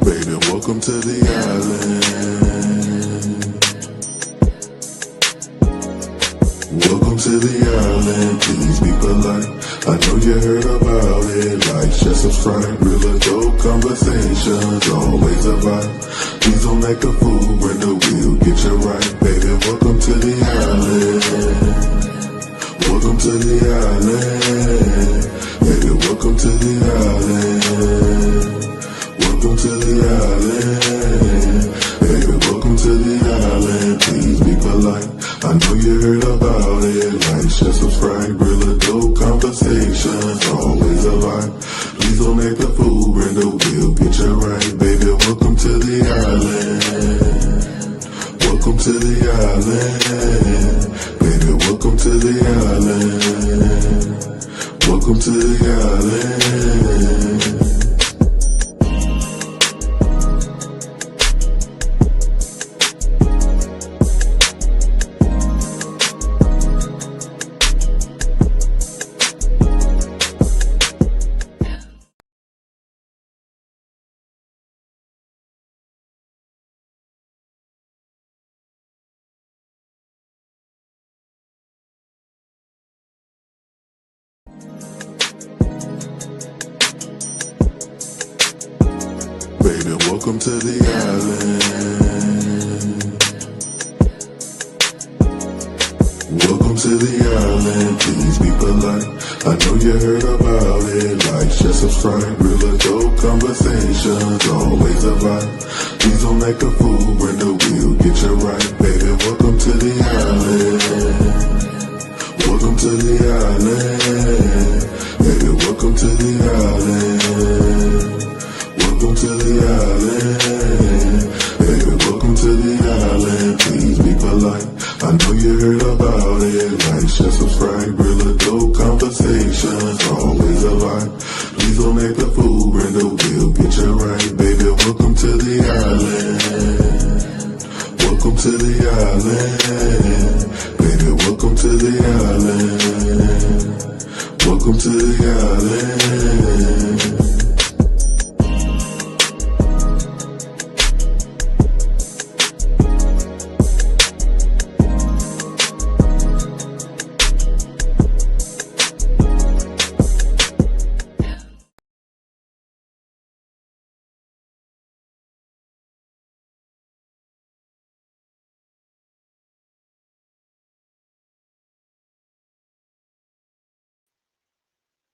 Baby, welcome to the island. Welcome to the island, please be polite. I know you heard about it, like, share, subscribe. Real adult conversations, always a vibe. Please don't act a fool when the wheel get you right. Baby, welcome to the island. Welcome to the island. Baby, welcome to the island. Welcome to the island. Baby, welcome to the island. Please be polite. I know you heard about it. Like, share, subscribe. Real adult conversations. Always a vibe. Please don't act a fool when the wheel get you right. Baby, welcome to the island. Welcome to the island. Baby, welcome to the island. Welcome to the island. Baby, welcome to the island. Welcome to the island, please be polite. I know you heard about it, like, share, subscribe. Real adult conversations, always a vibe. Please don't act a fool when the wheel get you right. Baby, welcome to the island. Welcome to the island. Baby, welcome to the island. Welcome to the island. Baby, welcome to the island. Please be polite. I know you heard about it. Like, share, subscribe. Real adult conversations. Always a vibe. Please don't act a fool when the wheel get you right. Baby, welcome to the island. Welcome to the island. Baby, welcome to the island. Welcome to the island.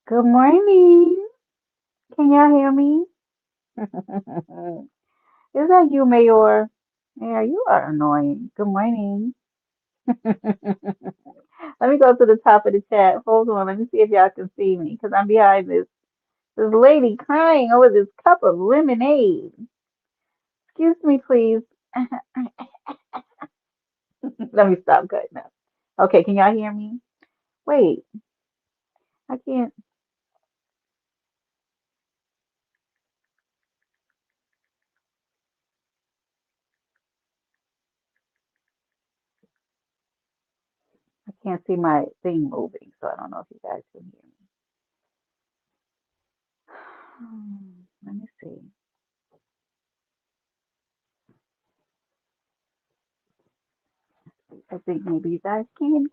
Good morning. Can y'all hear me? Is that you, Mayor? Yeah, you are annoying. Good morning. Let me go to the top of the chat. Hold on. Let me see if y'all can see me because I'm behind this lady crying over this cup of lemonade. Excuse me, please. Let me stop cutting up. Okay, can y'all hear me? Wait, I can't. I can't see my thing moving, so I don't know if you guys can hear me. Let me see. I think maybe you guys can hear me.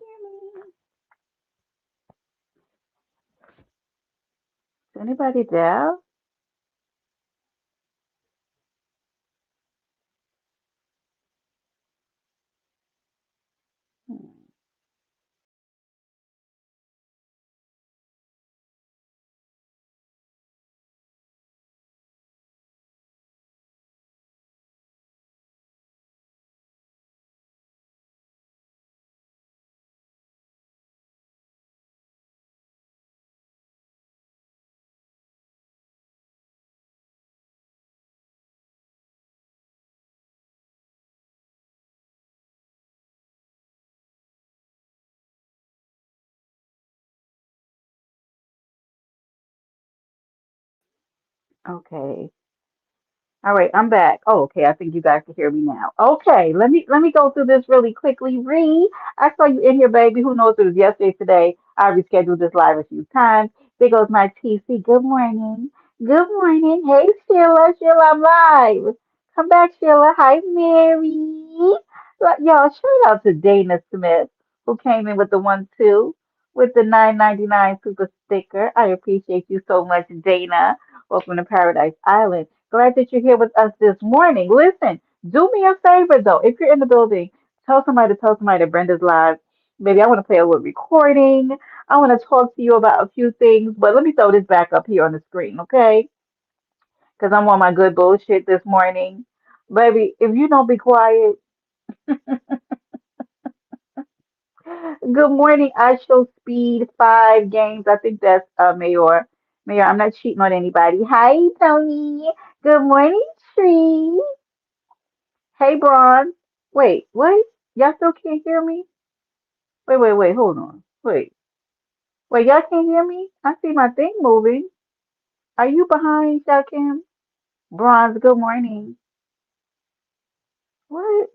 Is anybody there? Hmm. Okay. All right, I'm back. Oh, okay. I think you guys can hear me now. Okay, let me go through this really quickly. Ree, I saw you in here, baby. Who knows if it was yesterday, today? I rescheduled this live a few times. There goes my TC. Good morning. Good morning. Hey, Sheila. Sheila, I'm live. Come back, Sheila. Hi, Mary. Y'all, shout out to Dana Smith, who came in with the 1-2 with the 9.99 super sticker. I appreciate you so much, Dana. Welcome to Paradise Island. Glad that you're here with us this morning. Listen, do me a favor, though. If you're in the building, tell somebody that Brenda's live. Maybe I want to play a little recording. I want to talk to you about a few things, but let me throw this back up here on the screen, okay? Because I'm on my good bullshit this morning. Baby, if you don't be quiet, good morning. I show speed 5 games. I think that's Mayor. Mayor, I'm not cheating on anybody. Hi, Tony. Good morning, Tree. Hey, Bron. Wait, what? Y'all still can't hear me? Wait. Hold on. Wait, y'all can't hear me? I see my thing moving. Are you behind, Shakim? Bronze, good morning. What?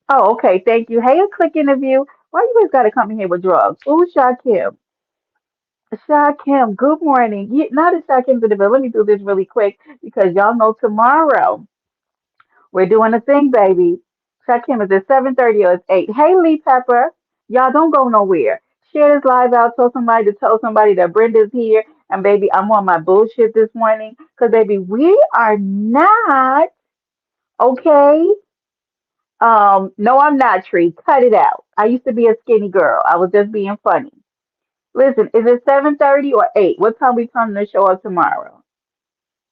Oh, okay. Thank you. Hey, a quick interview. Why you guys gotta come in here with drugs? Who's Shakim? Shakim, good morning. Now that Shakim's in the bill, let me do this really quick because y'all know tomorrow we're doing a thing, baby. Shakim is at 7:30 or it's 8. Hey, Lee Pepper. Y'all don't go nowhere. Share this live out. Tell somebody that Brenda's here. And baby, I'm on my bullshit this morning. Because baby, we are not okay. No, I'm not, Tree. Cut it out. I used to be a skinny girl. I was just being funny. Listen, is it 7:30 or 8? What time we come to show up tomorrow?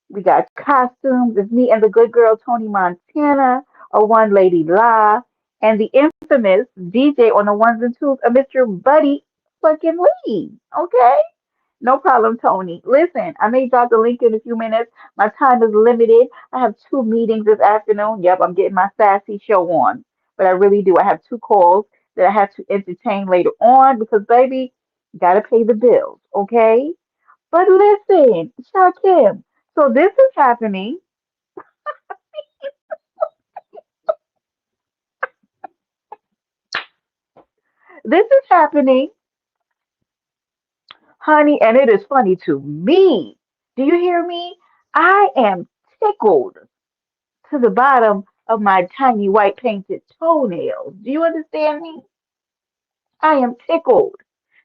We got costumes. It's me and the good girl Tony Montana, or one lady La, and the infamous DJ on the ones and twos, Mr. Buddy fucking Lee. Okay? No problem, Tony. Listen, I may drop the link in a few minutes. My time is limited. I have 2 meetings this afternoon. Yep, I'm getting my sassy show on. But I really do. I have 2 calls that I have to entertain later on because, baby, gotta pay the bills, okay? But listen, Shakim, so this is happening. This is happening, honey, and it is funny to me. Do you hear me? I am tickled to the bottom of my tiny white painted toenails. Do you understand me? I am tickled.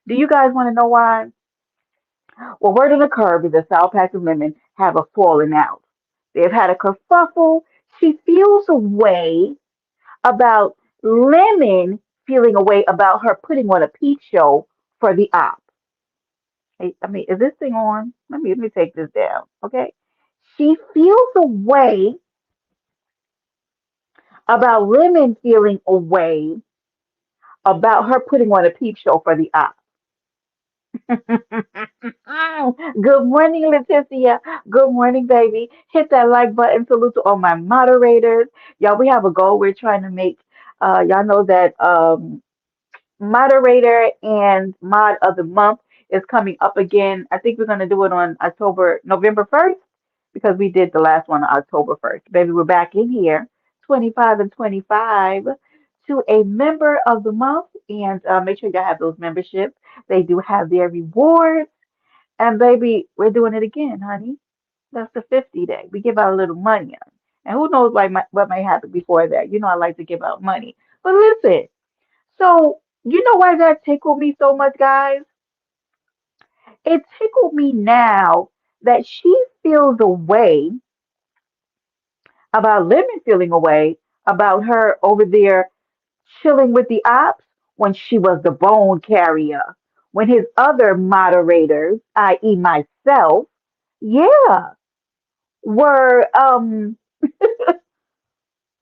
Do you guys want to know why? Well, word on the curb is that South Pacific women have a falling out. They've had a kerfuffle. She feels a way about Lemon feeling a way about her putting on a peep show for the op. Hey, I mean, is this thing on? Let me take this down, okay? She feels a way about Lemon feeling a way about her putting on a peep show for the op. Good morning, Leticia. Good morning, baby. Hit that like button. Salute to all my moderators. Y'all, we have a goal we're trying to make. Y'all know that moderator and mod of the month is coming up again. I think we're going to do it on November 1st, because we did the last one on October 1st. Baby, we're back in here, 25 and 25, to a member of the month. And make sure y'all have those memberships. They do have their rewards. And baby, we're doing it again, honey. That's the 50 day. We give out a little money. And who knows what might happen before that. You know, I like to give out money. But listen, so you know why that tickled me so much, guys? It tickled me now that she feels a way about Lemon feeling a way about her over there chilling with the ops when she was the bone carrier. When his other moderators, i.e. myself, yeah, were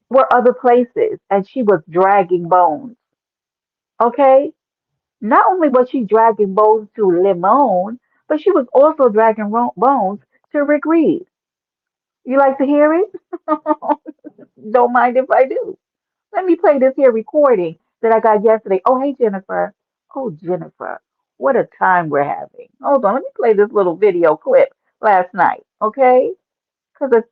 were other places and she was dragging bones. Okay? Not only was she dragging bones to Limon, but she was also dragging bones to Rick Reed. You like to hear it? Don't mind if I do. Let me play this here recording that I got yesterday. Oh, hey, Jennifer. Oh, Jennifer. What a time we're having. Hold on. Let me play this little video clip last night, okay? Because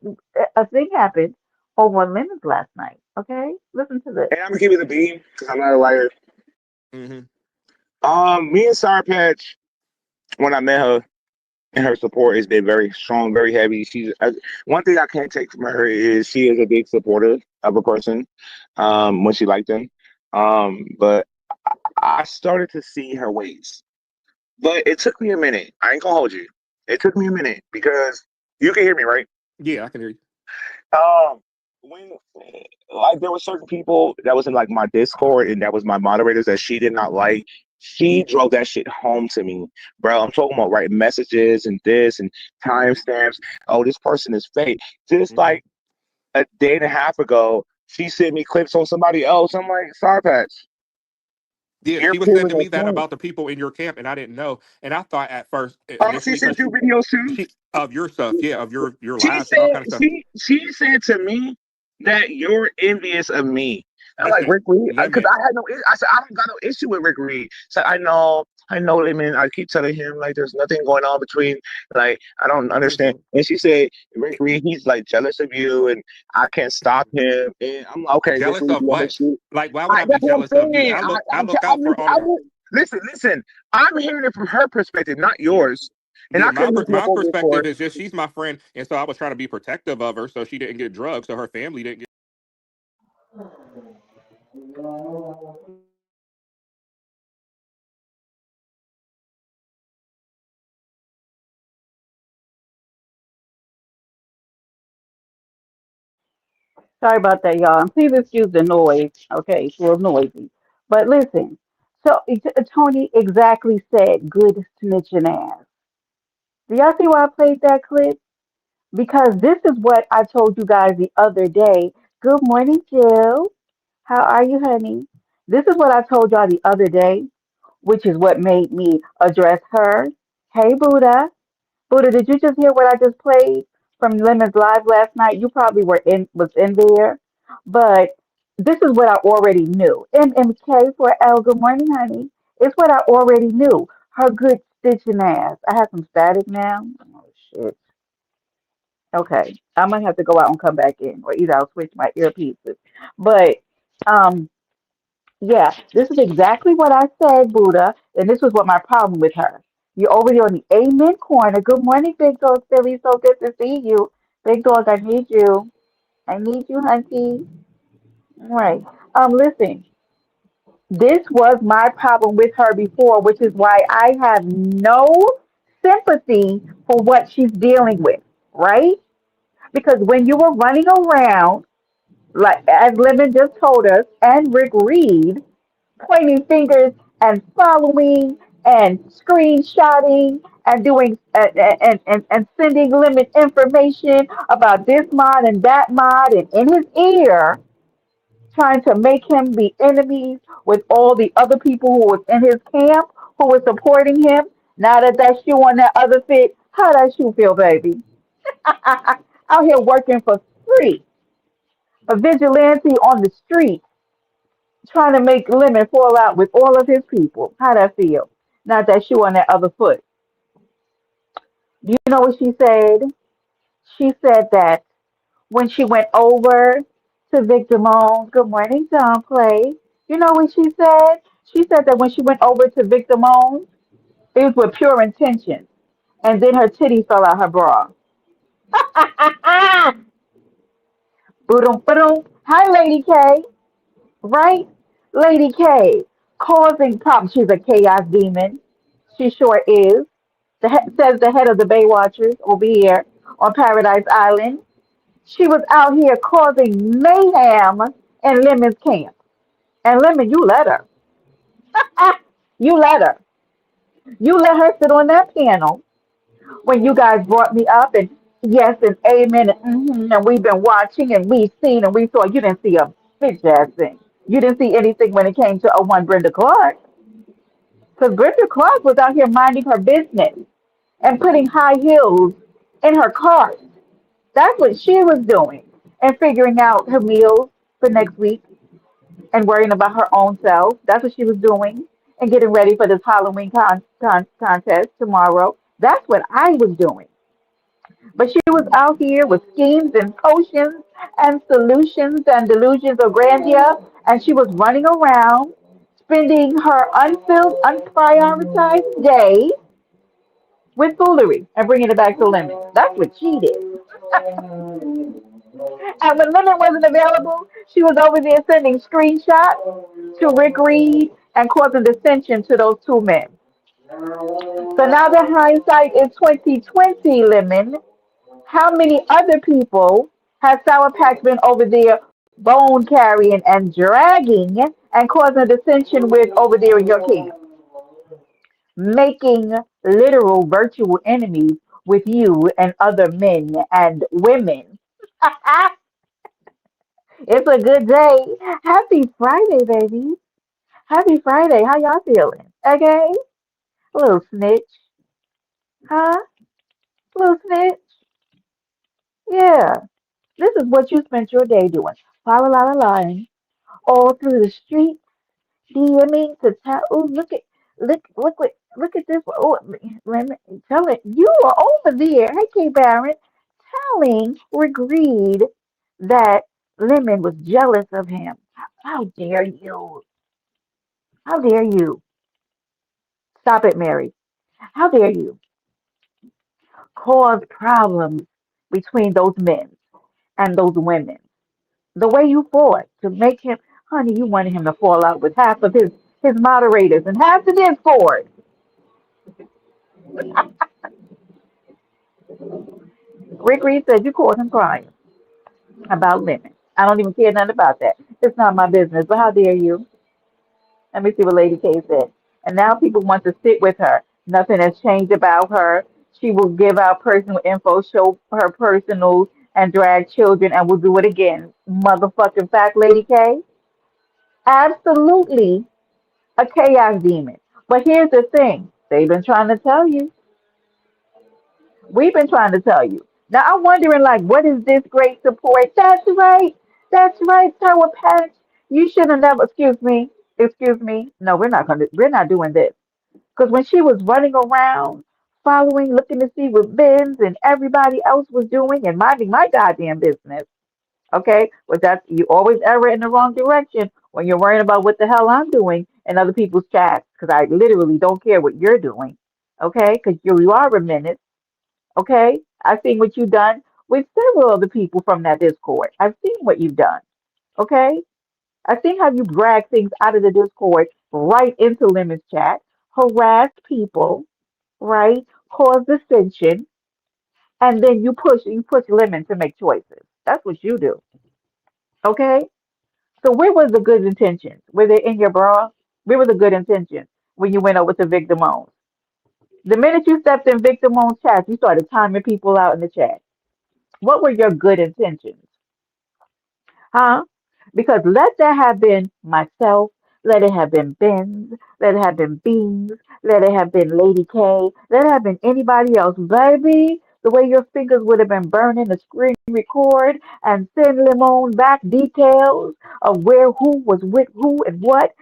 a thing happened over on Lemons last night, okay? Listen to this. And I'm gonna give you the beam because I'm not a liar. Hmm. Me and Sour Patch, when I met her, and her support has been very strong, very heavy. One thing I can't take from her is she is a big supporter of a person when she liked them. But I started to see her ways. But it took me a minute. I ain't gonna hold you. It took me a minute because you can hear me, right? Yeah, I can hear you. Um, when like there were certain people that was in like my Discord and that was my moderators that she did not like. She drove that shit home to me, bro. I'm talking about writing messages and this and timestamps. Oh, this person is fake. Just Hmm. like a day and a half ago, she sent me clips on somebody else. I'm like, sorry, Patch, Yeah, you're she was proving sending a me that point. about the people in your camp, and I didn't know. And I thought at first, Oh, she initially, sent because you videos too. she of your stuff, yeah, of your She lives and all said kind of stuff. she said to me that you're envious of me. I'm like Listen, Rick Reed because limit. I had no. I said I don't got no issue with Rick Reed. So I know him, and I keep telling him like there's nothing going on between. Like I don't understand. Listen, And she said Rick Reed, he's like jealous of you, and I can't stop him. And I'm like, okay, Rick jealous Reed, of you want what? to shoot? Like, why would I be That's what I'm jealous of you? saying. I look out for all the. Listen. I'm hearing it from her perspective, not yours. And Yeah, I couldn't hit you up my on perspective Discord. is just she's my friend, and so I was trying to be protective of her, so she didn't get drugs, so her family didn't get. Sorry about that, y'all. And please excuse the noise. Okay, it's a little noisy. But listen, so Tony exactly said, good snitching ass. Do y'all see why I played that clip? Because this is what I told you guys the other day. Good morning, Jill. How are you, honey? This is what I told y'all the other day, which is what made me address her. Hey, Buddha. Buddha, did you just hear what I just played from Lemon's Live last night? You probably was in there, but this is what I already knew. MMK for L. Good morning, honey. It's what I already knew. Her good stitching ass. I have some static now. Oh shit. Okay, I might have to go out and come back in, or either I'll switch my earpieces. But um, yeah, this is exactly what I said, Buddha, and this was what my problem with her. You're over there on the amen corner. Good morning, Big Dog Philly. So good to see you. Big Dog, I need you. I need you, hunty. All right. Listen, this was my problem with her before, which is why I have no sympathy for what she's dealing with, right? Because when you were running around, like as Lemon just told us, and Rick Reed, pointing fingers and following and screenshotting and doing and sending Lemon information about this mod and that mod and in his ear trying to make him be enemies with all the other people who was in his camp who was supporting him. Now that that shoe on that other fit, how that shoe feel, baby? Out here working for free, a vigilante on the street, trying to make Lemon fall out with all of his people. How that feel? Not that shoe on that other foot. Do you know what she said? She said that when she went over to Victor Moan, good morning, John Clay. You know what she said? She said that when she went over to Victor Moan, it was with pure intention. And then her titty fell out her bra. Boom, boom. Hi, Lady K. Right? Lady K. Causing problems. She's a chaos demon. She sure is. Says the head of the Baywatchers over here on Paradise Island. She was out here causing mayhem in Lemon's camp. And Lemon, you let her. You let her. You let her sit on that panel when you guys brought me up and yes and amen and we've been watching and we've seen and we saw. You didn't see a bitch ass thing. You didn't see anything when it came to a one Brenda Clark. Because Brenda Clark was out here minding her business and putting high heels in her cart. That's what she was doing. And figuring out her meals for next week and worrying about her own self. That's what she was doing. And getting ready for this Halloween contest tomorrow. That's what I was doing. But she was out here with schemes and potions and solutions and delusions of grandeur, and she was running around, spending her unfilled, unprioritized day with foolery and bringing it back to Lemon. That's what she did. And when Lemon wasn't available, she was over there sending screenshots to Rick Reed and causing dissension to those two men. So now that hindsight is 2020, Lemon, how many other people has Sour Patch been over there bone carrying and dragging and causing dissension with over there in your camp? Making literal virtual enemies with you and other men and women. It's a good day. Happy Friday, baby. Happy Friday. How y'all feeling? Okay? A little snitch. Huh? A little snitch? Yeah. This is what you spent your day doing. La la la la la. All through the street, DMing to tell. Oh, look at this. Oh, let me tell it. You are over there. Hey, K Barron, telling Rigreed that Lemon was jealous of him. How dare you? How dare you? Stop it, Mary. How dare you cause problems between those men and those women? The way you fought to make him, honey, you wanted him to fall out with half of his moderators and half the Discord. Rick Reed said you caught him crying about Lemon. I don't even care nothing about that. It's not my business. But how dare you? Let me see what Lady K said. And now people want to sit with her. Nothing has changed about her. She will give out personal info, show her personal, and drag children, and will do it again. Motherfucking fact, Lady K. Absolutely a chaos demon. But here's the thing. They've been trying to tell you. We've been trying to tell you. Now I'm wondering, like, what is this great support? That's right. That's right, Tower Patch. You should have never. Excuse me. Excuse me. No, we're not gonna. We're not doing this. Because when she was running around, following, looking to see what Benz and everybody else was doing, and minding my goddamn business. Okay, but that's you always err in the wrong direction when you're worrying about what the hell I'm doing in other people's chats. Because I literally don't care what you're doing. Okay, because you are a menace. Okay, I've seen what you've done with several other people from that Discord. I've seen what you've done. Okay, I've seen how you drag things out of the Discord right into Lemon's chat, harass people, right, cause dissension, and then you push Lemon to make choices. That's what you do. Okay, so where was the good intentions? Were they in your bra? Where were the good intentions when you went over to Victor Moan? The minute you stepped in Victor Moan's chat, you started timing people out in the chat. What were your good intentions? Huh? Because let that have been myself, let it have been Benz, let it have been Beans, let it have been Lady K, let it have been anybody else. Baby, the way your fingers would have been burning the screen record and send Limon back details of where who was with who and what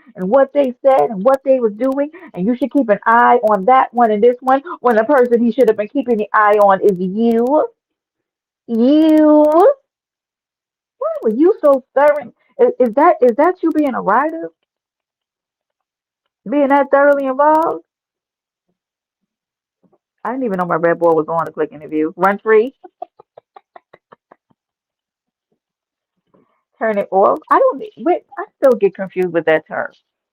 they said and what they was doing. And you should keep an eye on that one and this one when the person he should have been keeping the eye on is you. You. Why were you so thorough? Is that you being a writer, being that thoroughly involved? I didn't even know my red ball was on to click interview. Run free, turn it off. I don't. Wait, I still get confused with that term.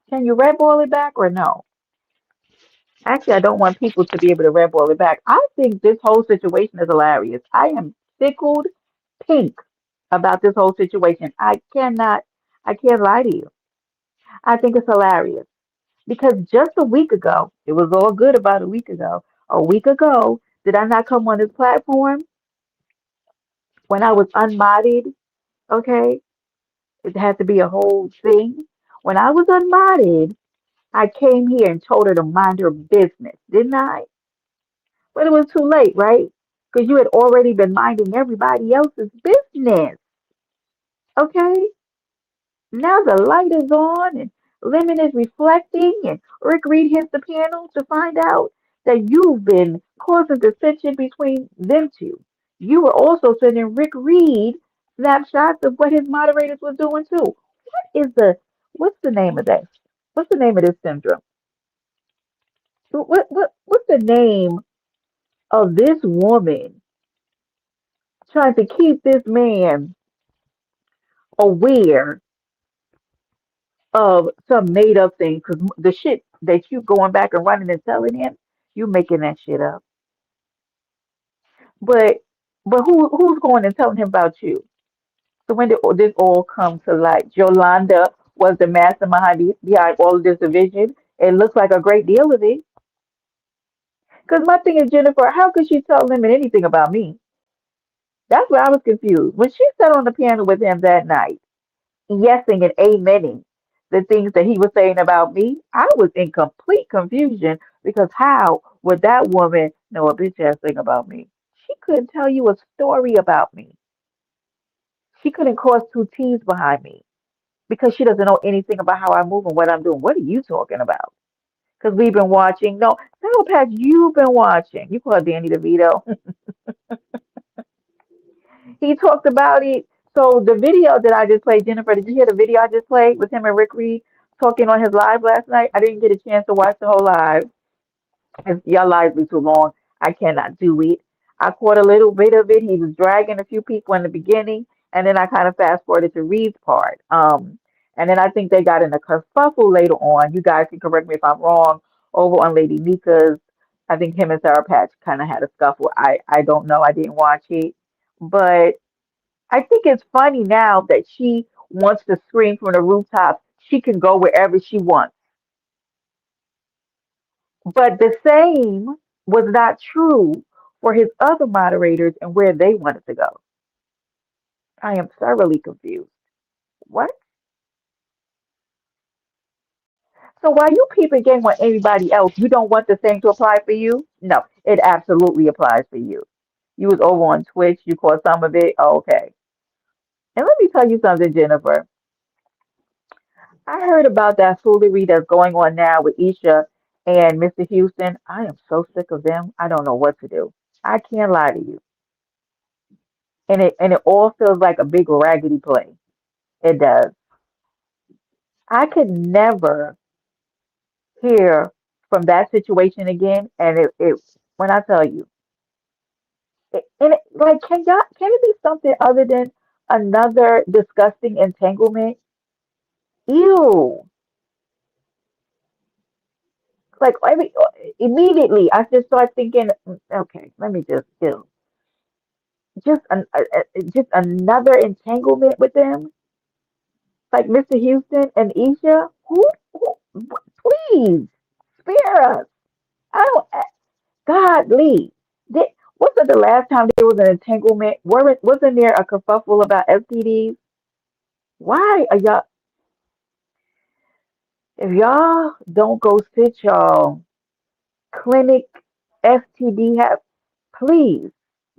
Can you red ball it back or no? Actually, I don't want people to be able to red ball it back. I think this whole situation is hilarious. I am tickled pink about this whole situation. I can't lie to you. I think it's hilarious. Because just a week ago, it was all good about a week ago. A week ago, did I not come on this platform when I was unmodded? Okay, it had to be a whole thing. When I was unmodded, I came here and told her to mind her business, didn't I? But it was too late, right? Because you had already been minding everybody else's business. Okay, now the light is on and Lemon is reflecting and Rick Reed hits the piano to find out that you've been causing dissension between them two. You were also sending Rick Reed snapshots of what his moderators was doing too. What is the what's the name of that? What's the name of this syndrome? What's the name of this woman trying to keep this man aware of some made up thing? Because the shit that you going back and running and telling him, you making that shit up. But who's going and telling him about you? So when did this all come to light? Yolanda was the mastermind behind all of this division. It looks like a great deal of it. Because my thing is, Jennifer, how could she tell him anything about me? That's where I was confused. When she sat on the piano with him that night, yesing and amening the things that he was saying about me, I was in complete confusion because how would that woman know a bitch ass thing about me? She couldn't tell you a story about me. She couldn't cross two T's behind me because she doesn't know anything about how I move and what I'm doing. What are you talking about? Because we've been watching. No, Pat, you've been watching. You call it Danny DeVito. He talked about it. So the video that I just played, Jennifer, did you hear the video I just played with him and Rick Reed talking on his live last night? I didn't get a chance to watch the whole live. If y'all lives be too long, I cannot do it. I caught a little bit of it. He was dragging a few people in the beginning, and then I kind of fast forwarded to Reed's part. And then I think they got in a kerfuffle later on. You guys can correct me if I'm wrong. Over on Lady Mika's, I think him and Sarah Patch kind of had a scuffle. I don't know. I didn't watch it, but I think it's funny now that she wants to scream from the rooftops. She can go wherever she wants. But the same was not true for his other moderators and where they wanted to go. I am thoroughly confused. What? So while you peep a game on anybody else, you don't want the same to apply for you? No, it absolutely applies for you. You was over on Twitch, you caught some of it. Oh, okay. And let me tell you something, Jennifer. I heard about that foolery that's going on now with Isha and Mr. Houston. I am so sick of them. I don't know what to do. I can't lie to you. And it all feels like a big raggedy play. It does. I could never hear from that situation again. And it when I tell you, like can it be something other than another disgusting entanglement? Ew. Like immediately, I just start thinking, okay, let me just ew. Just another entanglement with them, like Mr. Houston and Isha. Please spare us. I don't. Godly. Did, wasn't the last time there was an entanglement? Wasn't there a kerfuffle about STDs? Why are y'all? If y'all don't go sit y'all clinic STD have, please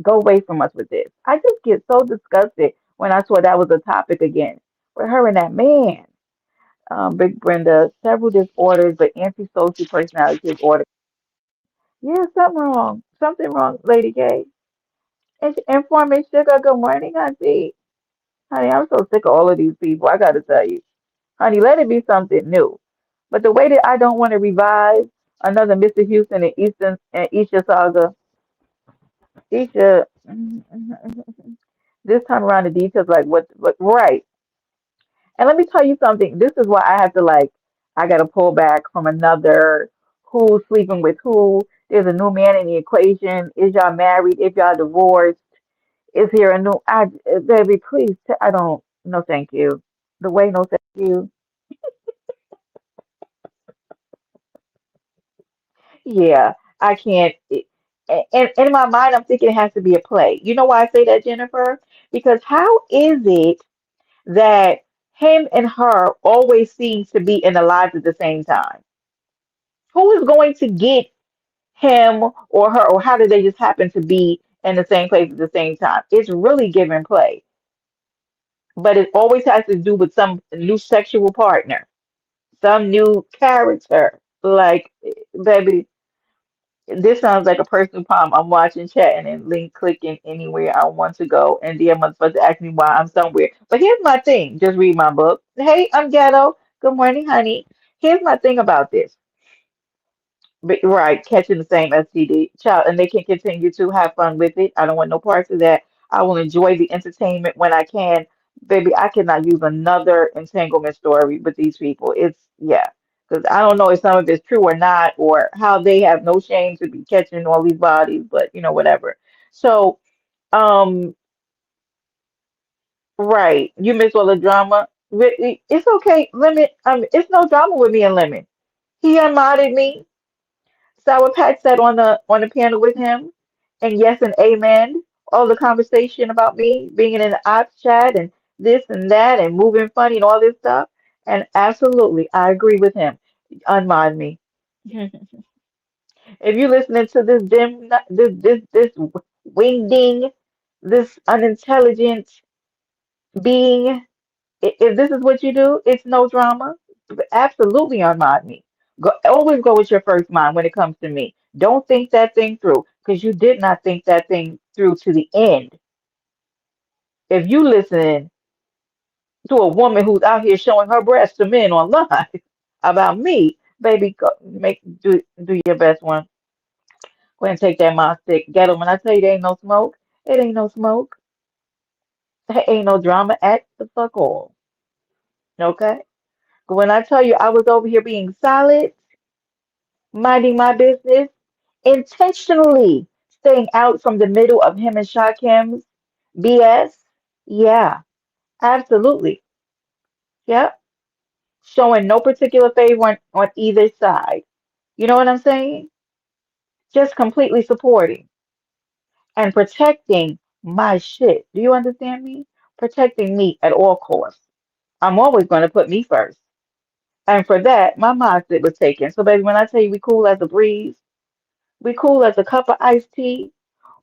go away from us with this. I just get so disgusted when I saw that was a topic again with her and that man. Big Brenda, several disorders, but antisocial personality disorder. Yeah, something wrong. Something wrong, Lady K. Inform me, sugar. Good morning, auntie. Honey, I'm so sick of all of these people. I gotta tell you, honey, let it be something new. But the way that I don't want to revive another Mr. Houston and Easton and Isha saga, Isha, this time around the details like what right. And let me tell you something. This is why I have to like I gotta pull back from another who's sleeping with who. There's a new man in the equation. Is y'all married? If y'all divorced? Is here a new baby, please I don't no thank you. The way no thank you. Yeah, I can't and in my mind I'm thinking it has to be a play. You know why I say that, Jennifer? Because how is it that him and her always seems to be in the lives at the same time? Who is going to get him or her, or how did they just happen to be in the same place at the same time? It's really give and play, but it always has to do with some new sexual partner, some new character. Like, baby, This sounds like a personal problem. I'm watching, chatting, and link clicking anywhere I want to go, and dear motherfucker ask me why I'm somewhere. But here's my thing. Just read my book. Hey, I'm Ghetto. Good morning, honey. Here's my thing about this. Right, catching the same STD, child, and they can continue to have fun with it. I don't want no parts of that. I will enjoy the entertainment when I can. Baby, I cannot use another entanglement story with these people. It's, yeah, because I don't know if some of it's true or not, or how they have no shame to be catching all these bodies, but whatever. So, um, right, you miss all the drama. It's okay, Lemon. It's no drama with me and Lemon. He unmodded me. Sour Patch sat on the panel with him, and yes, and amen. All the conversation about me being in an ops chat and this and that and moving funny and all this stuff. And absolutely, I agree with him. Unmind me. If you're listening to this this wingding, this unintelligent being, if this is what you do, it's no drama. Absolutely unmind me. Always go with your first mind when it comes to me. Don't think that thing through because you did not think that thing through to the end. If you listening to a woman who's out here showing her breasts to men online about me, baby, go, do your best one. Go ahead and take that mod stick. Get 'em. When I tell you there ain't no smoke, it ain't no smoke. There ain't no drama at the fuck all. Okay? But when I tell you I was over here being solid, minding my business, intentionally staying out from the middle of him and Shakim's BS. Yeah, absolutely. Yep. Showing no particular favor on either side. You know what I'm saying? Just completely supporting and protecting my shit. Do you understand me? Protecting me at all costs. I'm always going to put me first. And for that, my mindset was taken. So, baby, when I tell you we cool as a breeze, we cool as a cup of iced tea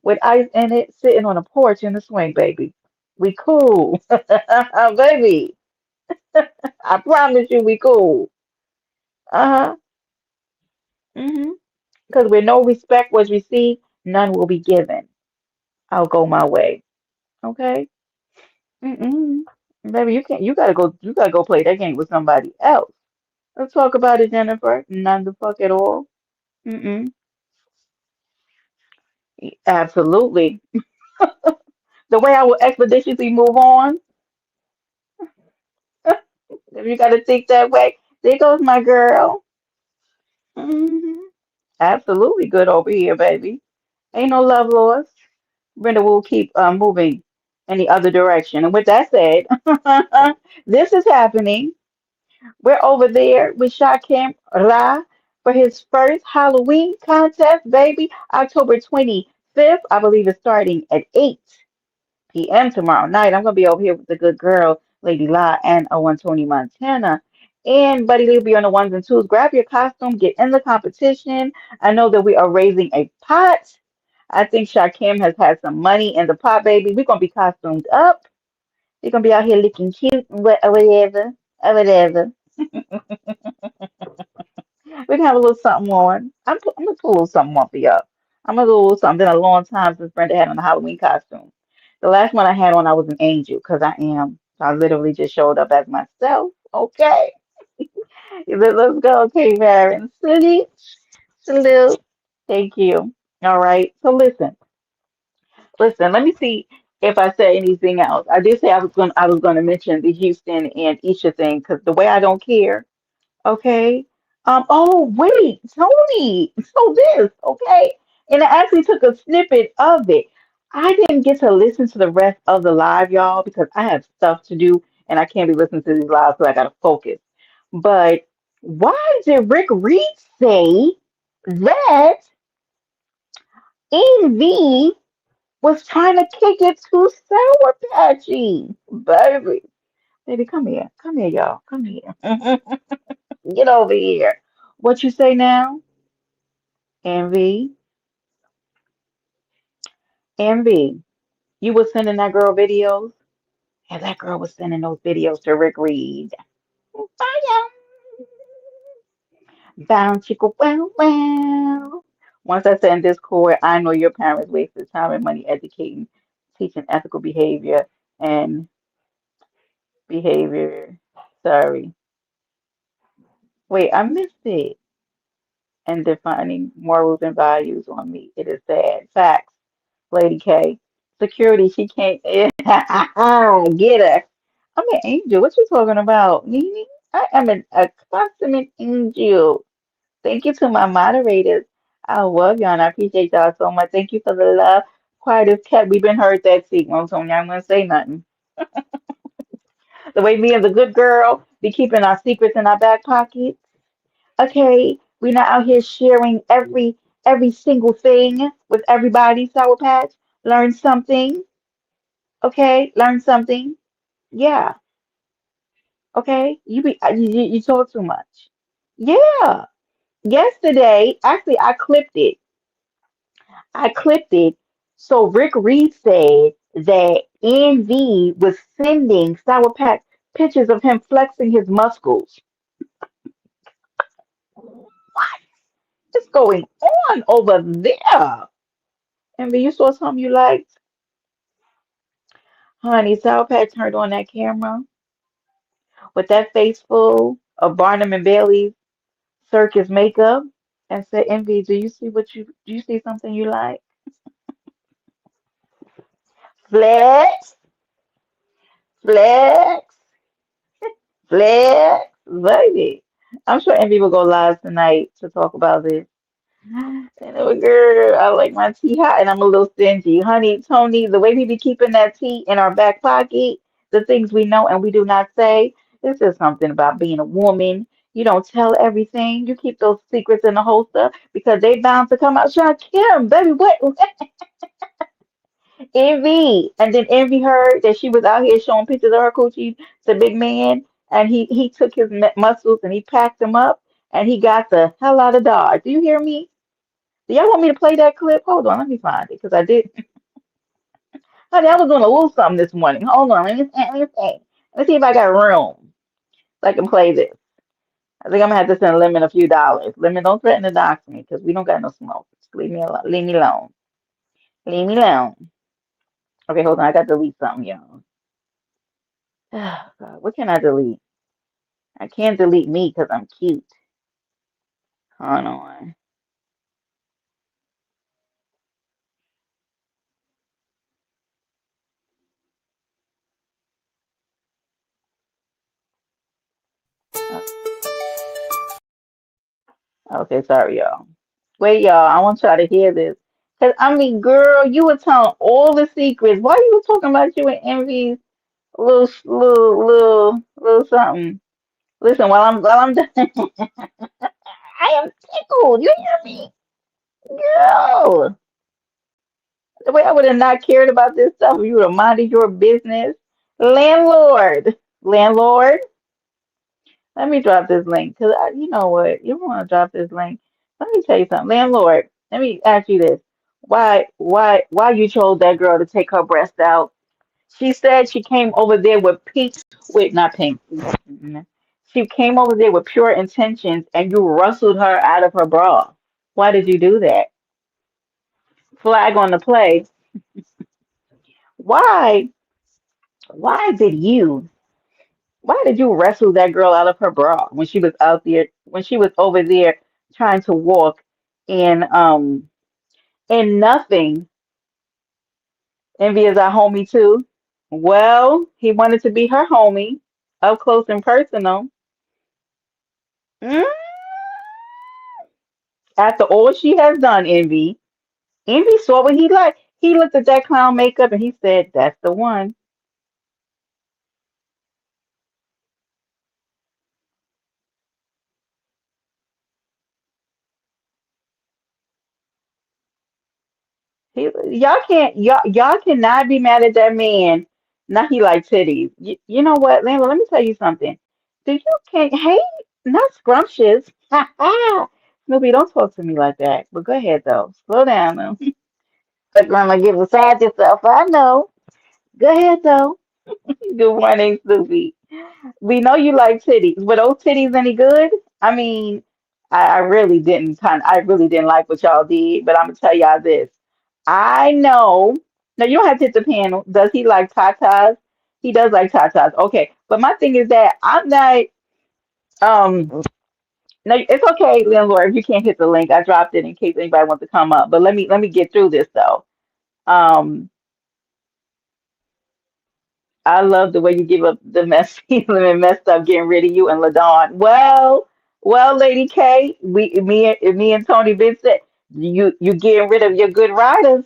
with ice in it, sitting on a porch in the swing, baby. We cool, baby. I promise you, we cool. Uh-huh. Mm-hmm. Because where no respect was received, none will be given. I'll go my way. Okay. Mm-mm. Baby, you can't. You gotta go play that game with somebody else. Let's talk about it, Jennifer. None the fuck at all. Mm-mm. Absolutely. The way I will expeditiously move on, if you gotta think that way, there goes my girl. Hmm. Absolutely good over here, baby. Ain't no love lost. Brenda will keep moving in the other direction. And with that said, this is happening. We're over there with Shakim Ra for his first Halloween contest, baby. October 25th. I believe it's starting at 8 p.m. tomorrow night. I'm gonna be over here with the good girl, Lady La, and Owen Tony Montana. And Buddy Lee will be on the ones and twos. Grab your costume, get in the competition. I know that we are raising a pot. I think Shakim has had some money in the pot, baby. We're gonna be costumed up. We're gonna be out here looking cute and whatever, whatever. We can have a little something on. I'm gonna put a little something on for y'all. I'm gonna do a little something. Been a long time since Brenda had on a Halloween costume. The last one I had on, I was an angel because I am. I literally just showed up as myself. Okay. Let's go. Okay, Baron. Salute. Salute. Thank you. All right. So listen. Let me see if I said anything else. I did say I was gonna mention the Houston and Isha thing because the way I don't care. Okay. Oh, wait, Tony. So this, okay. And I actually took a snippet of it. I didn't get to listen to the rest of the live, y'all, because I have stuff to do and I can't be listening to these live, so I gotta focus. But why did Rick Reed say that Envy was trying to kick it to Sour Patchy? Baby. Baby, come here. Come here, y'all. Come here. Get over here. What you say now? Envy, envy. You was sending that girl videos, and that girl was sending those videos to Rick Reed. Bye, bound chicka wow wow. Once I said in Discord, I know your parents wasted time and money educating, teaching ethical and behavior. Sorry. Wait, I missed it. And defining morals and values on me. It is sad. Facts, Lady K. Security, she can't get her. I'm an angel. What you talking about, Nene? I am a consummate angel. Thank you to my moderators. I love y'all and I appreciate y'all so much. Thank you for the love. Quiet as kept. We've been heard that seat. Well, so I'm not gonna say nothing. The way me as a good girl be keeping our secrets in our back pocket. Okay, we're not out here sharing every single thing with everybody. Sour Patch, learn something. Okay, learn something. Yeah. Okay, you talk too much. Yeah. Yesterday, actually, I clipped it. So Rick Reed said that NV was sending Sour Patch pictures of him flexing his muscles. What is going on over there? Envy, you saw something you liked? Honey, Sour Patch turned on that camera with that face full of Barnum and Bailey circus makeup and said, Envy, do you see something you like? Flex, flex, flex, baby. I'm sure Envy will go live tonight to talk about this. And it was, girl, I like my tea hot and I'm a little stingy. Honey, Tony, the way we be keeping that tea in our back pocket, the things we know and we do not say, this is something about being a woman. You don't tell everything. You keep those secrets in the holster because they bound to come out. Sean Kim, baby, what? Envy. And then Envy heard that she was out here showing pictures of her coochie to big man. And he took his muscles and he packed them up and he got the hell out of Dodge. Do you hear me? Do y'all want me to play that clip? Hold on, let me find it because I did. Honey, I was doing a little something this morning. Hold on, let me see if I got room so I can play this. I think I'm gonna have to send Lemon a few dollars. Lemon, don't threaten to dox me because we don't got no smoke. Just leave me alone. Leave me alone. Leave me alone. Okay, hold on. I got to delete something, y'all. God, what can I delete? I can't delete me because I'm cute. Hold on. Okay, sorry, y'all. Wait, y'all. I want y'all to hear this. Cause I mean, girl, you were telling all the secrets. Why you talking about you and Envy's little something? Listen, while I'm done, I am tickled. You hear me, girl? The way I would have not cared about this stuff, if you would have minded your business. Landlord. Let me drop this link because you know what? You want to drop this link. Let me tell you something, landlord. Let me ask you this: why you chose that girl to take her breast out? She said she came over there with pink, with not pink. She came over there with pure intentions, and you rustled her out of her bra. Why did you do that? Flag on the play. Why? Why did you? Why did you wrestle that girl out of her bra when she was out there, when she was over there trying to walk in nothing? Envy is our homie too. Well, he wanted to be her homie, up close and personal. Mm, After all she has done, Envy saw what he liked. He looked at that clown makeup and he said, "That's the one." Y'all cannot be mad at that man. Now he like titties. You know what, Lambert? Let me tell you something. Do you can't hey not scrumptious. Snoopy, don't talk to me like that. But go ahead though. Slow down though. But grandma get beside yourself. I know. Go ahead though. Good morning, Snoopy. We know you like titties. Were those titties any good? I mean, I really didn't I really didn't like what y'all did, but I'm gonna tell y'all this. I know. Now you don't have to hit the panel. Does he like tatas? He does like tatas. Okay, but my thing is that I'm not. No, it's okay, landlord. If you can't hit the link, I dropped it in case anybody wants to come up. But let me get through this though. Um, I love the way you give up the mess, and messed up getting rid of you and Ladon. Well, Lady K, me and Tony Vincent, you getting rid of your good riders.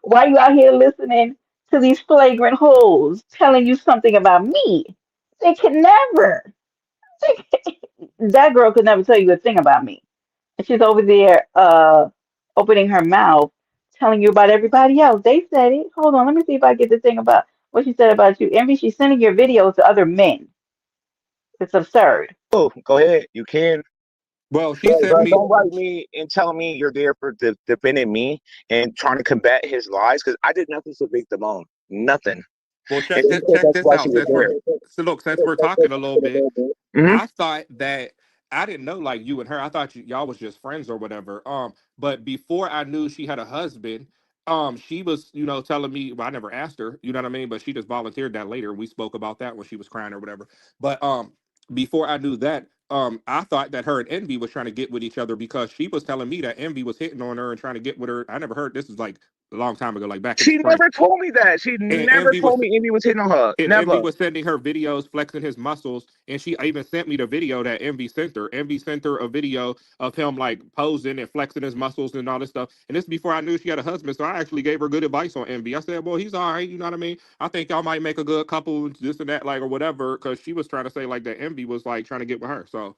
Why you out here listening to these flagrant holes telling you something about me? They could never. That girl could never tell you a thing about me. And she's over there opening her mouth, telling you about everybody else. They said it. Hold on, let me see if I get the thing about what she said about you. Envy, she's sending your videos to other men. It's absurd. Oh, go ahead. You can. Well, she sent But me. don't write me and tell me you're there for defending me and trying to combat his lies because I did nothing to Big Damone. Nothing. Well, And she said check that's this why she out. was there. Since we're talking a little bit, Hmm. I thought that I didn't know like you and her. I thought y'all was just friends or whatever. But before I knew she had a husband, she was, telling me. Well, I never asked her, you know what I mean. But she just volunteered that later. We spoke about that when she was crying or whatever. But before I knew that, I thought that her and Envy was trying to get with each other because she was telling me that Envy was hitting on her and trying to get with her. I never heard this was like a long time ago, like back in the She spring. never told me that. She And never told me Envy was hitting on her. Envy Never. was sending her videos flexing his muscles, and she even sent me the video that Envy sent her. Envy sent her a video of him like posing and flexing his muscles and all this stuff. And this before I knew she had a husband, so I actually gave her good advice on Envy. I said, "Well, he's all right, you know what I mean? I think y'all might make a good couple, this and that, like or whatever." Because she was trying to say like that Envy was like trying to get with her. So,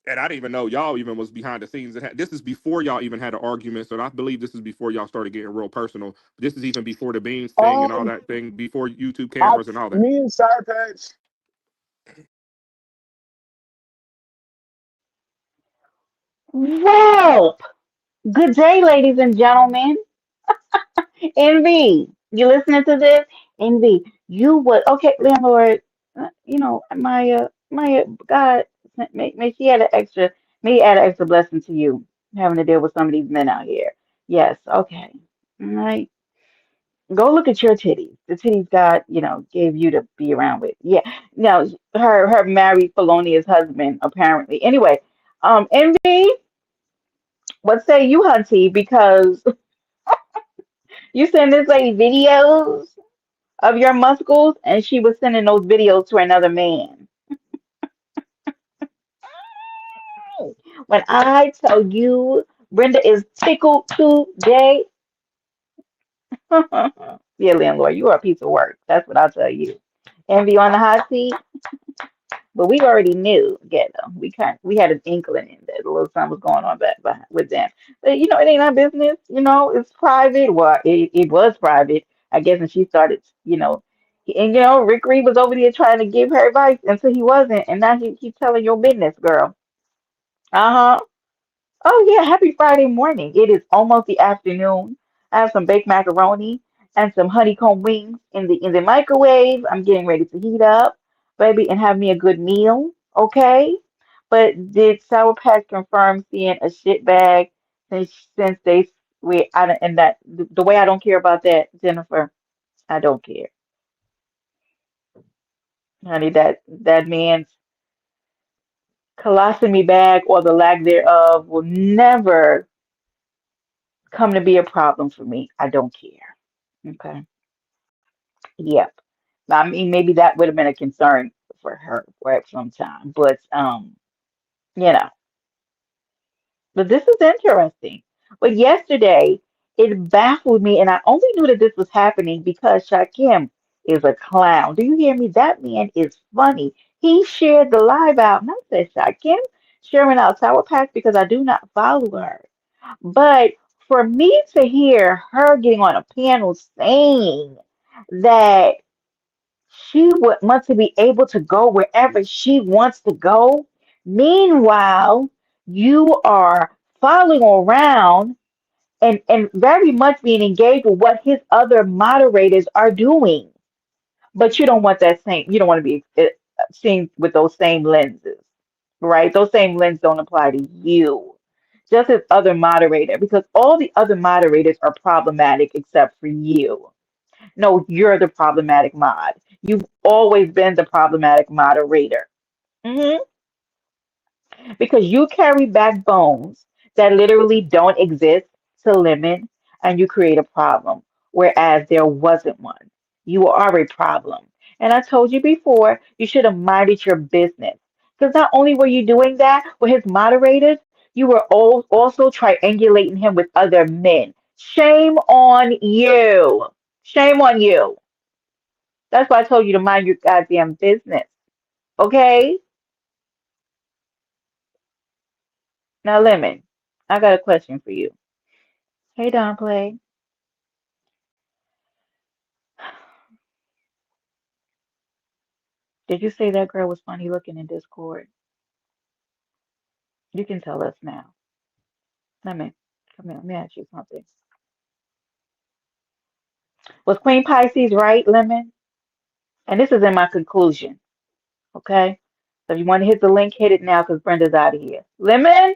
and I didn't even know y'all even was behind the scenes. This is before y'all even had an argument. So I believe this is before y'all started getting real personal. This is even before the Beans thing and all Um, that thing, before YouTube I, cameras and all that. me and Sour Patch. Well, good day, ladies and gentlemen. Envy, you listening to this? Envy, you would okay, landlord. Maya, God, may she add an extra, may add an extra blessing to you having to deal with some of these men out here. Yes, okay. All right. Go look at your titties. The titties God, gave you to be around with. Yeah. No, her married felonious husband, apparently. Anyway, Envy, what say you, Hunty? Because you send this lady videos of your muscles, and she was sending those videos to another man. When I tell you, Brenda is tickled today. Yeah, landlord, you are a piece of work. That's what I'll tell you. Envy on the hot seat, but we already knew. Get them. We had an inkling in that a little something was going on back behind, with them. But it ain't our business. It's private. Well, it was private, I guess, and she started. And Rick Reed was over there trying to give her advice until he wasn't, and now he's telling your business, girl. Uh huh. Oh yeah, happy Friday morning. It is almost the afternoon. I have some baked macaroni and some honeycomb wings in the microwave. I'm getting ready to heat up, baby, and have me a good meal. Okay. But did Sour Patch confirm seeing a shit bag since they and that the way I don't care about that, Jennifer, I don't care. Honey, that man's colostomy bag or the lack thereof will never come to be a problem for me. I don't care. Okay. Yep. I mean, maybe that would have been a concern for her for at some time, but you know, but this is interesting. But yesterday, it baffled me, and I only knew that this was happening because Shakim is a clown. Do you hear me? That man is funny. He shared the live out, and I said, Shakim sharing out Sour Patch because I do not follow her. But for me to hear her getting on a panel saying that she would want to be able to go wherever she wants to go, meanwhile, you are following around and very much being engaged with what his other moderators are doing. But you don't want that same, you don't want to be seen with those same lenses. right? Those same lenses don't apply to you. Just as other moderator, because all the other moderators are problematic except for you. No, you're the problematic mod. You've always been the problematic moderator. Mhm. Because you carry backbones that literally don't exist to limit, and you create a problem, whereas there wasn't one. You are a problem. And I told you before, you should have minded your business. Because not only were you doing that with his moderators, you were also triangulating him with other men. Shame on you. Shame on you. That's why I told you to mind your goddamn business. Okay? Now, Lemon, I got a question for you. Hey, Don Play. Did you say that girl was funny looking in Discord? You can tell us now. Lemon, come here. Let me ask you something. Was Queen Pisces right, Lemon? And this is in my conclusion, okay? So if you want to hit the link, hit it now because Brenda's out of here. Lemon,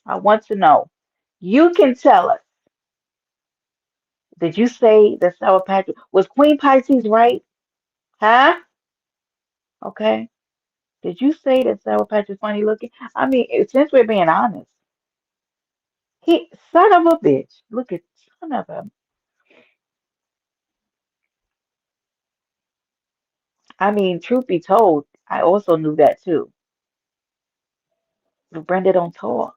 I want to know. You can tell us. Did you say that Sour Patrick was Queen Pisces right? Huh? Okay. Did you say that Sour Patch is funny looking? I mean, since we're being honest, he son of a bitch. Look at son of a. I mean, truth be told, I also knew that too. But Brenda don't talk.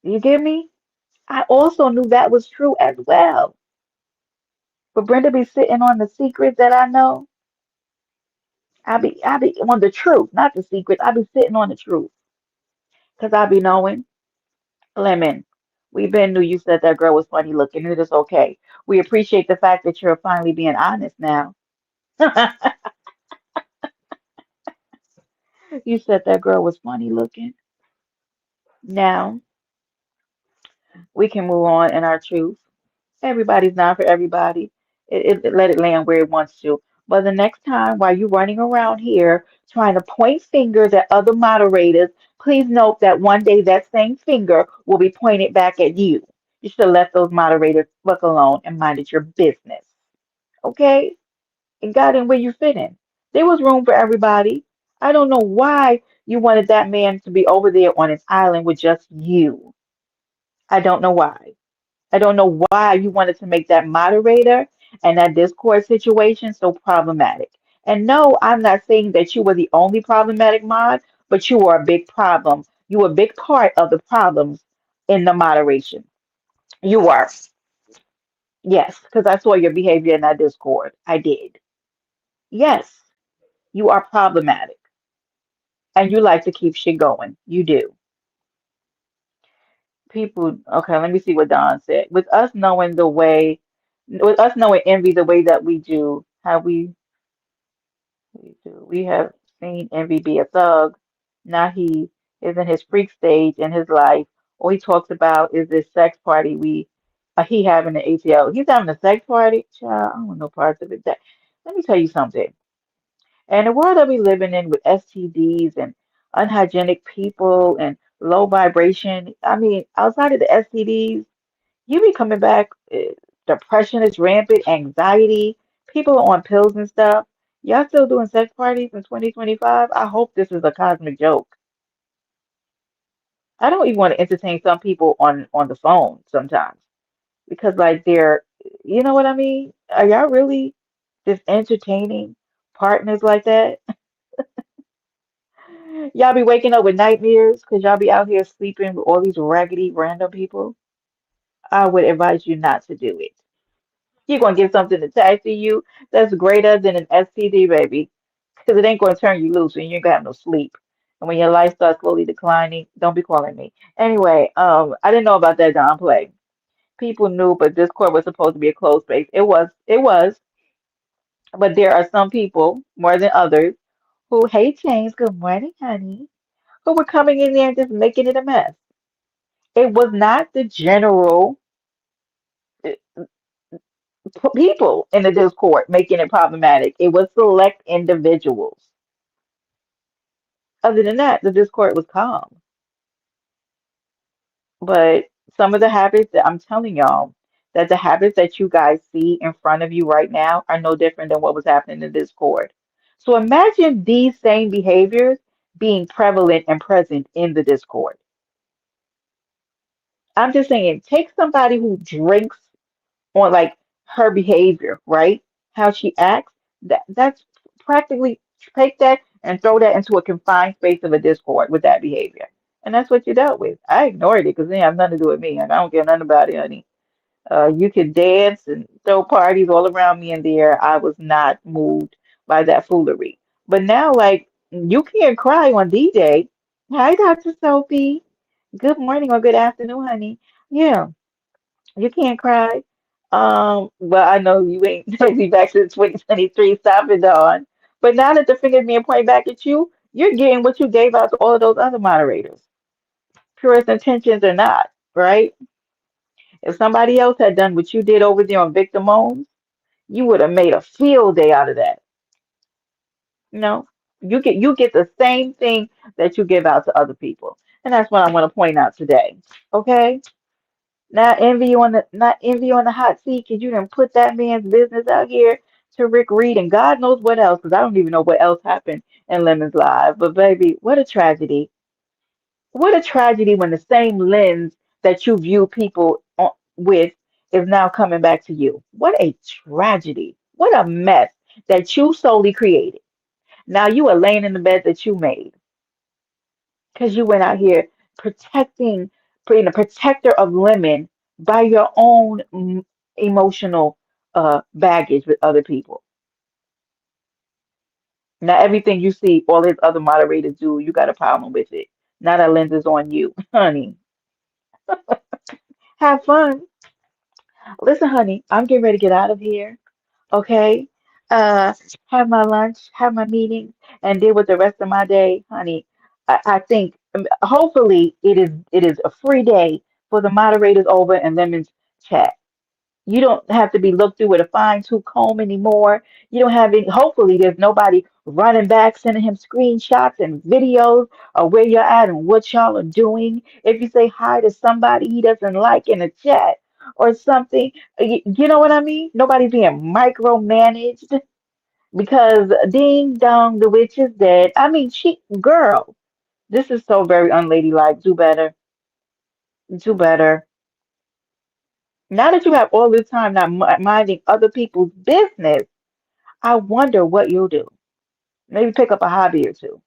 You get me? I also knew that was true as well. But Brenda be sitting on the secrets that I know. I be on the truth, not the secrets. I be sitting on the truth. Cause I be knowing. Lemon, we been knew you said that girl was funny looking. It is okay. We appreciate the fact that you're finally being honest now. You said that girl was funny looking. Now we can move on in our truth. Everybody's not for everybody. Let it land where it wants to. But the next time, while you're running around here trying to point fingers at other moderators, please note that one day that same finger will be pointed back at you. You should have left those moderators fuck alone and minded your business. Okay? And got in where you fit in. There was room for everybody. I don't know why you wanted that man to be over there on his island with just you. I don't know why. I don't know why you wanted to make that moderator and that Discord situation so problematic. And no, I'm not saying that you were the only problematic mod, but you were a big problem. You were a big part of the problems in the moderation. You were. Yes, because I saw your behavior in that Discord. I did. Yes, you are problematic. And you like to keep shit going. You do. People, okay, let me see what Don said. With us knowing envy the way that we do, we have seen envy be a thug. Now he is in his freak stage in his life. All he talks about is this sex party he having an ATL. He's having a sex party? Child, I don't know parts of it. Let me tell you something. And the world that we living in with STDs and unhygienic people and low vibration, I mean, outside of the STDs, you be coming back, depression is rampant, anxiety, people are on pills and stuff. Y'all still doing sex parties in 2025? I hope this is a cosmic joke. I don't even want to entertain some people on the phone sometimes because like you know what I mean? Are y'all really just entertaining partners like that? Y'all be waking up with nightmares because y'all be out here sleeping with all these raggedy random people. I would advise you not to do it. You're gonna get something attached to you that's greater than an STD, baby, because it ain't gonna turn you loose and you ain't gonna have no sleep. And when your life starts slowly declining, don't be calling me. Anyway, I didn't know about that Don play. People knew, but Discord was supposed to be a closed space. It was, but there are some people more than others who, hey James, good morning, honey, who were coming in there and just making it a mess. It was not the general people in the Discord making it problematic. It was select individuals. Other than that, the Discord was calm. But some of the habits that I'm telling y'all, that the habits that you guys see in front of you right now are no different than what was happening in Discord. So imagine these same behaviors being prevalent and present in the Discord. I'm just saying, take somebody who drinks on like her behavior, right? How she acts. That's practically take that and throw that into a confined space of a Discord with that behavior. And that's what you dealt with. I ignored it because it didn't have nothing to do with me, and I don't care nothing about it, honey. You could dance and throw parties all around me in there. I was not moved by that foolery. But now, like, you can't cry on D-Day. Hi, Dr. Sophie. Good morning or good afternoon, honey. Yeah, you can't cry. Well, I know you ain't taking me back to the 2023 stopping Dawn. But now that the finger's being pointed back at you, you're getting what you gave out to all of those other moderators. Purest intentions or not, right? If somebody else had done what you did over there on Victim Moans, you would have made a field day out of that. No, you get the same thing that you give out to other people, and that's what I want to point out today. Okay, not envy you on the hot seat because you didn't put that man's business out here to Rick Reed and God knows what else because I don't even know what else happened in Lemon's life. But baby, what a tragedy! What a tragedy when the same lens that you view people with is now coming back to you. What a tragedy. What a mess that you solely created. Now you are laying in the bed that you made because you went out here protecting, being a protector of Lemon by your own emotional baggage with other people. Now everything you see all his other moderators do, you got a problem with it. Now that lens is on you, honey. Have fun. Listen, honey, I'm getting ready to get out of here. Okay? Have my lunch, have my meetings, and deal with the rest of my day, honey. I think hopefully it is a free day for the moderators over in Lemon's chat. You don't have to be looked through with a fine-tooth comb anymore. You don't have any, hopefully there's nobody running back, sending him screenshots and videos of where you're at and what y'all are doing. If you say hi to somebody he doesn't like in a chat or something, you know what I mean? Nobody's being micromanaged because ding dong, the witch is dead. I mean, girl, this is so very unladylike. Do better. Do better. Now that you have all this time not minding other people's business, I wonder what you'll do. Maybe pick up a hobby or two.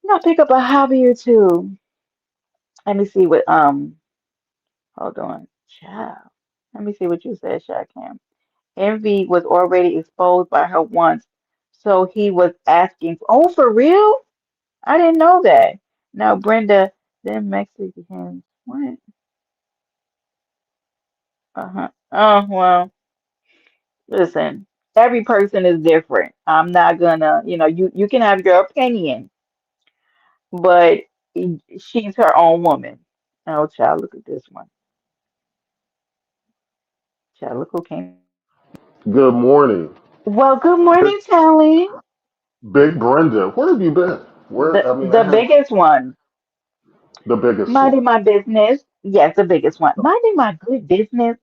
Now pick up a hobby or two. Let me see what hold on. Child. Let me see what you said, Shaq. Envy was already exposed by her once, so he was asking. Oh, for real? I didn't know that. Now, Brenda, then Mexican. What? Uh-huh. Oh, well, listen. Every person is different. I'm not gonna, you can have your opinion, but she's her own woman. Oh, child, look at this one. Child, look who came. Good morning. Well, good Big, morning, Sally. Big Brenda. Where have you been? The I the have biggest one. the biggest Minding one. my business. Yes, the biggest one. Minding my good business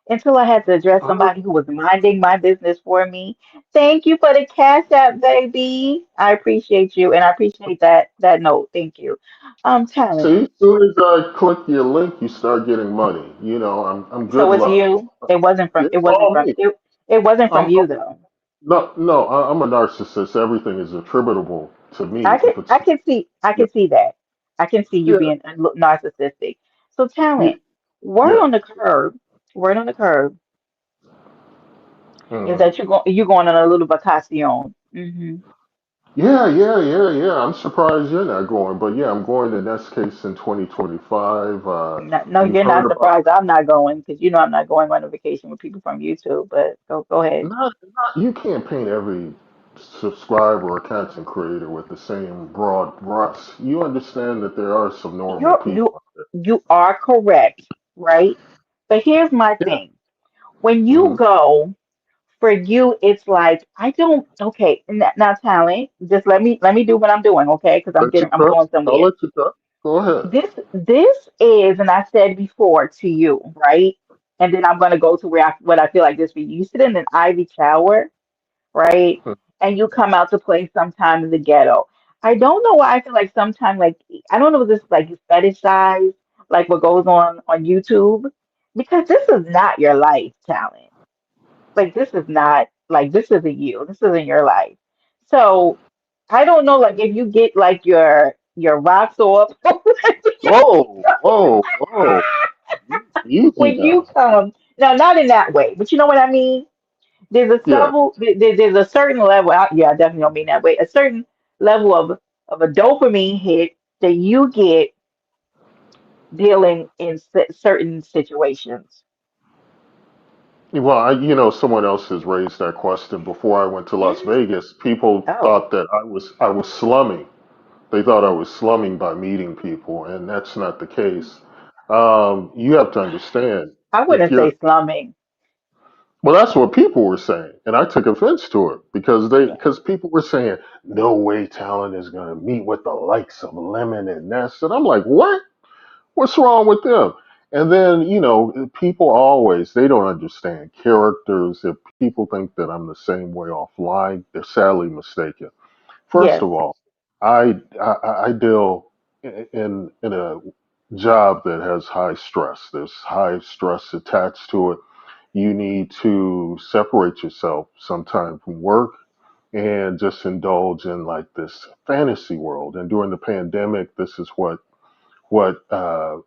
until I had to address Uh, somebody who was minding my business for me. Thank you for the cash app, baby. I appreciate you and I appreciate that note. Thank you. Talent. See, as soon as I click your link, you start getting money. I'm good So it's luck. you. It wasn't from It's all me. it wasn't from I'm, you though. no, no, I'm a narcissist. Everything is attributable to me. I can If it's I can see I yeah, can see that. I can see you yeah, being narcissistic. So yeah, talent. Word yeah. on the curb. Word on the curb is Mhm. that you're going on a little vacation. Hmm. Yeah, yeah, yeah, yeah. I'm surprised you're not going, but yeah, I'm going to Nest Case in 2025. No, no, You've you're heard not about. surprised. I'm not going because I'm not going on a vacation with people from YouTube. But go ahead. You can't paint every subscriber or content creator with the same broad brush. You understand that there are some normal You're people you out there. you are correct, right? But here's my Yeah. thing. When you Hmm. go for you, it's like I don't. Okay, now talent. Just let me do what I'm doing, okay? Because Let you I'm cook. going I'll somewhere. let you cook. Go ahead. This is, and I said before to you, right? And then I'm gonna go to where what I feel like this for you. You sit in an Ivy Tower, right? And you come out to play sometime in the ghetto. I don't know why I feel like sometimes like I don't know if this like you fetishize like what goes on YouTube because this is not your life talent. Like this is not like this isn't you. This isn't your life. So I don't know like if you get like your rocks off Whoa, whoa, whoa. Easy when you now. come now not in that way, but you know what I mean? There's a Yeah. level there's a certain level yeah, I definitely don't mean that way. A certain level of a dopamine hit that you get dealing in certain situations. Well, someone else has raised that question before I went to Las Mhm. Vegas. People Oh, thought that I was slumming. They thought I was slumming by meeting people, and that's not the case. You have to understand I if wouldn't you're say slumming. well, that's what people were saying, and I took offense to it because they Yeah. because people were saying no way Talon is going to meet with the likes of Lemon and Ness, and I'm like, what? What's wrong with them? And then, people always, they don't understand characters. If people think that I'm the same way offline, they're sadly mistaken. First Yes. of all, I deal in a job that has high stress. There's high stress attached to it. You need to separate yourself sometime from work and just indulge in like this fantasy world. And during the pandemic, this is what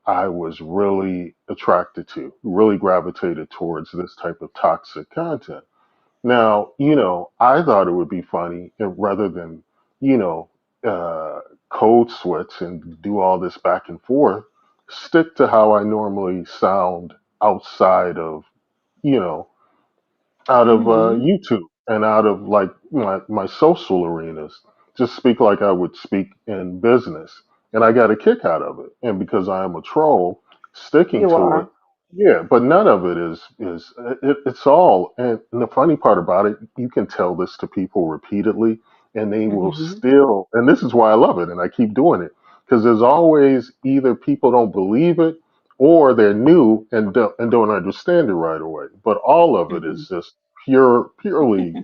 I was really attracted to, really gravitated towards this type of toxic content. Now, I thought it would be funny rather than, you know, uh, code switch and do all this back and forth, stick to how I normally sound outside of, you know, out of Hmm. YouTube and out of like my social arenas. Just speak like I would speak in business. And I got a kick out of it. And because I am a troll, sticking You to it, are. yeah, but none of it it's all. And the funny part about it, you can tell this to people repeatedly and they will Hmm. still, and this is why I love it and I keep doing it. Because there's always either people don't believe it or they're new and don't understand it right away. But all of it Hmm. is just purely,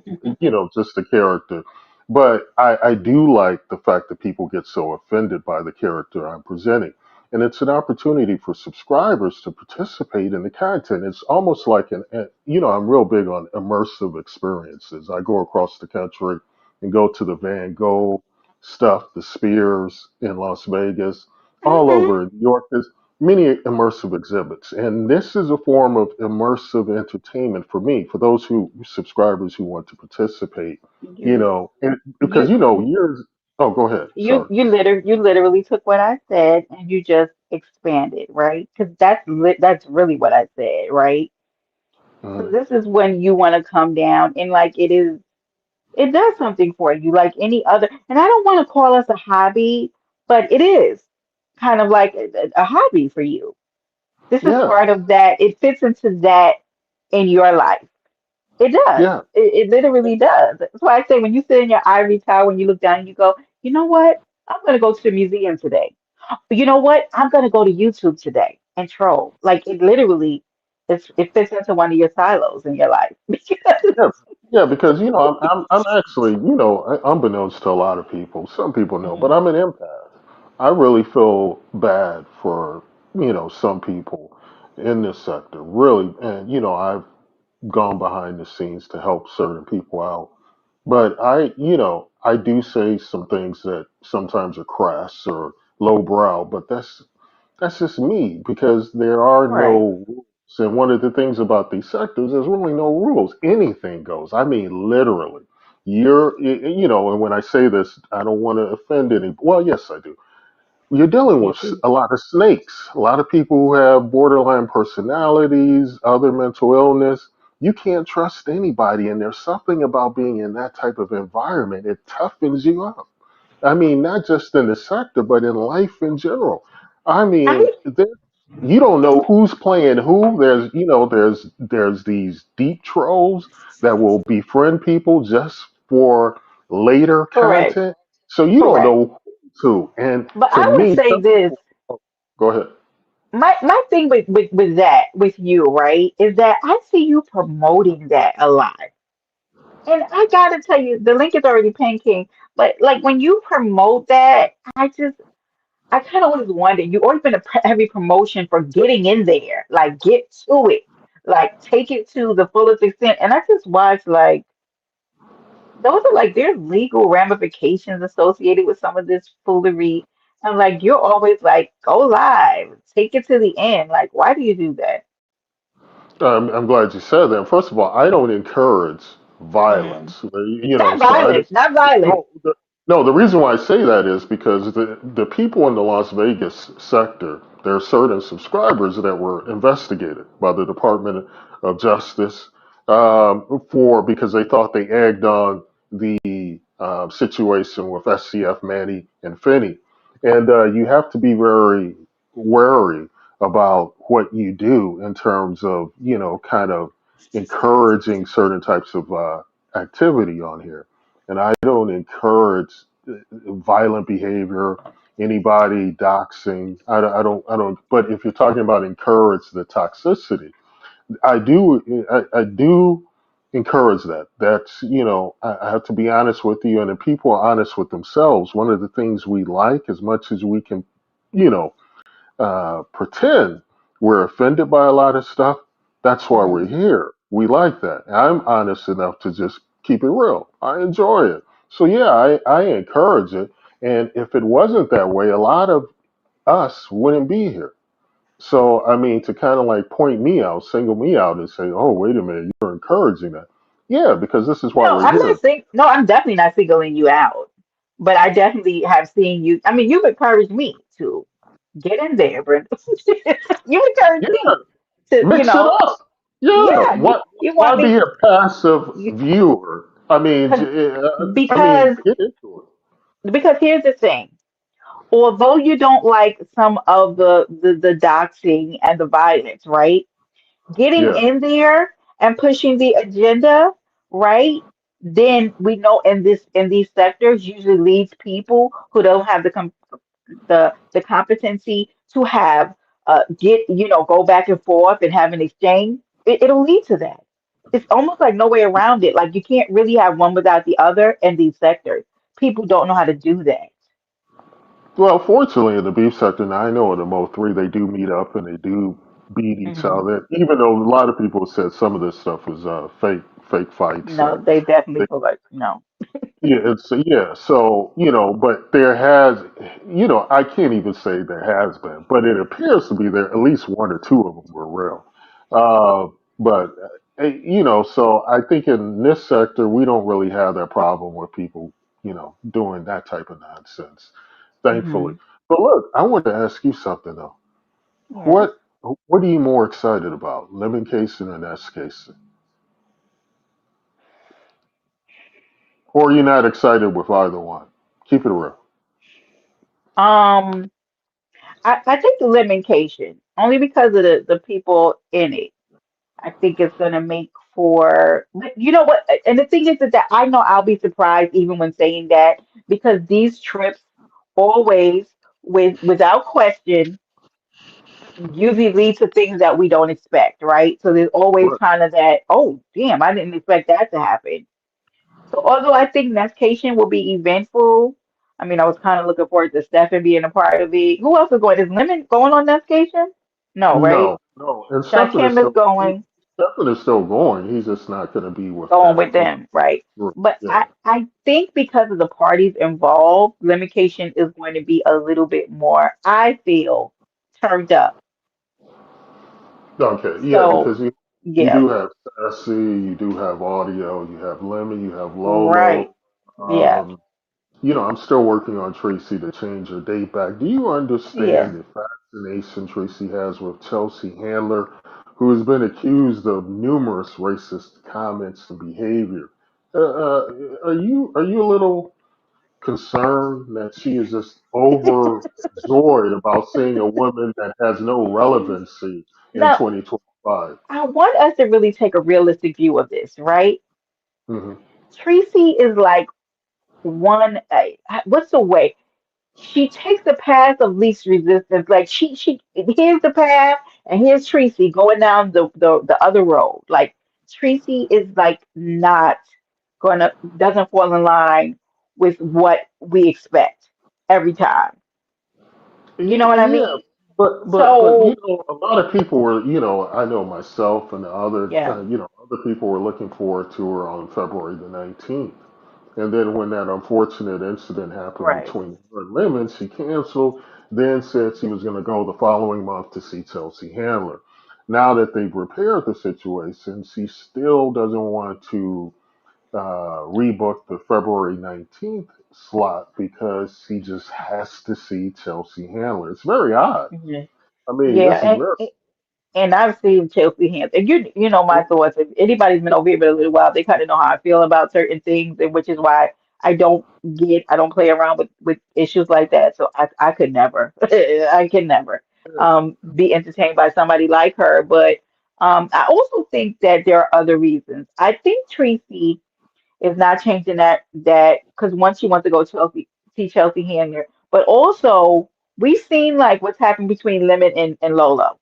just the character. But I do like the fact that people get so offended by the character I'm presenting. And it's an opportunity for subscribers to participate in the content. It's almost like I'm real big on immersive experiences. I go across the country and go to the Van Gogh stuff, the Spears in Las Vegas, all Hmm. over New York many immersive exhibits. And this is a form of immersive entertainment for me, for those who subscribers who want to participate, You and because you years. Oh, go ahead. Sorry. you literally took what I said and you just expanded, right? Because that's really what I said, right? So Mhm. this is when you want to come down and like it does something for you, like any other. And I don't want to call us a hobby, but it is kind of like a hobby for you. This is Yeah, part of that. It fits into that in your life. It does. yeah, It literally does. That's why I say when you sit in your ivory tower and you look down and you go, you know what? I'm going to go to the museum today. You know what? I'm going to go to YouTube today and troll. Like it literally, it fits into one of your silos in your life. yeah, yeah. Because I'm actually unbeknownst to a lot of people, some people know, but Mhm. I'm an empath. I really feel bad for some people in this sector, really, and I've gone behind the scenes to help certain people out. But I do say some things that sometimes are crass or lowbrow, but that's just me because there are Right. no rules. And one of the things about these sectors, there's really no rules. Anything goes. I mean, literally. And when I say this, I don't want to offend any. Well, yes, I do. You're dealing Yeah, with please. a lot of snakes, a lot of people who have borderline personalities, other mental illness. You can't trust anybody, and there's something about being in that type of environment. It toughens you up. I mean, not just in the sector, but in life in general. I I mean, you don't know who's playing who. There's these deep trolls that will befriend people just for later Correct. content. So you don't Correct. know who. And But to I would me, say this. go ahead. My thing with that with you, right, is that I see you promoting that a lot. And I gotta tell you, the link is already pinned, King. But like when you promote that, I kind of always wonder. You always been a heavy promotion for getting in there, like get to it, like take it to the fullest extent. And I just watch like those are like there's legal ramifications associated with some of this foolery. And like you're always like, go live, take it to the end. Like, why do you do that? I'm glad you said that. First of all, I don't encourage Mm. violence. Not So I violence, not violence. no, no. The reason why I say that is because the people in the Las Vegas sector, there are certain subscribers that were investigated by the Department of Justice for because they thought they egged on the situation with SCF Manny and Finney, and you have to be very wary about what you do in terms of kind of encouraging certain types of activity on here. And I don't encourage violent behavior, anybody doxing. I don't. But if you're talking about encourage the toxicity, I do encourage that. That's I have to be honest with you, and if people are honest with themselves, one of the things we like as much as we can, you know, pretend we're offended by a lot of stuff. That's why we're Hmm. here. We like that. I'm honest enough to just keep it real. I enjoy it. So yeah, I encourage it. And if it wasn't that way, a lot of us wouldn't be here. So I mean, to kind of like point me out, single me out, and say, "Oh, wait a minute, you're encouraging that." Yeah, because this is why No, we're I'm here. not saying, no, I'm definitely not singling you out. But I definitely have seen you. I mean, you've encouraged me to get in there, Brenda. You encouraged Yeah, me to, mix it up. Yeah. yeah, you Why want be me a passive you, viewer? I mean, 'cause- I mean, because get into it. because here's the thing. Although you don't like some of the doxing and the violence, right? Getting Yeah. in there and pushing the agenda, right? Then we know in these sectors usually leads people who don't have the competency to have get go back and forth and have an exchange. It'll lead to that. It's almost like no way around it. Like you can't really have one without the other in these sectors. People don't know how to do that. Well, fortunately, in the beef sector, now I know in the Mo3, they do meet up and they do beat each Hmm. other. Even though a lot of people said some of this stuff was fake fights, No, and they definitely they, feel like no. yeah, it's yeah. So but there has, I can't even say there has been, but it appears to be there. At least one or two of them were real. But so I think in this sector we don't really have that problem with people, doing that type of nonsense, thankfully. Hmm. But look, I want to ask you something though. Yes. What what are you more excited about, lemon casing and S casing, or are you not excited with either one? Keep it real. Um, I think the limitation only because of the people in it. I think it's gonna make for, but you know what? And the thing is that I know I'll be surprised even when saying that because these trips always, without question, usually lead to things that we don't expect, right? So there's always Right. kind of that, oh, damn, I didn't expect that to happen. So although I think Nescation will be eventful, I mean, I was kind of looking forward to Stefan being a part of it. Who else is going? Is Lemon going on Nescation? No, right? No, no. And Kim is going Stefan is still going. He's just not going to be with going them. with them, right? But Yeah. I think because of the parties involved, Limitation is going to be a little bit more, I feel, turned up. Okay. Yeah, So because you yeah, do have Sassy, you do have Audio, you have Lemon, you have Lolo. right. Yeah, Um, I'm still working on Tracy to change her date back. Do you yeah. understand the fascination Tracy has with Chelsea Handler, who has been accused of numerous racist comments and behavior? Are you a little? concerned that she is just overjoyed about seeing a woman that has no relevancy in Now, 2025. I want us to really take a realistic view of this, right? Hmm. Tracy is like what's the way? She takes the path of least resistance. Like she here's the path, and here's Tracy going down the other road. Like Tracy is like not gonna doesn't fall in line with what we expect every time. You know what I Yeah, mean? but So a lot of people were, I know myself and the other, yeah, other people were looking forward to her on February the 19th. And then when that unfortunate incident happened right. between her and Lemon, she canceled, then said she was going to go the following month to see Chelsea Handler. Now that they've repaired the situation, she still doesn't want to rebook the February 19th slot because she just has to see Chelsea Handler. It's very odd. Mhm. I mean, this is Yeah, very, and I've seen Chelsea Hands, and you know my thoughts. If anybody's been over here for a little while, they kind of know how I feel about certain things, and which is why I don't play around with issues like that. So I could never, I can never, be entertained by somebody like her. But I also think that there are other reasons. I think Tracy is not changing that because once she wants to go Chelsea see Chelsea Handler, but also we've seen like what's happened between Lemon and Lola.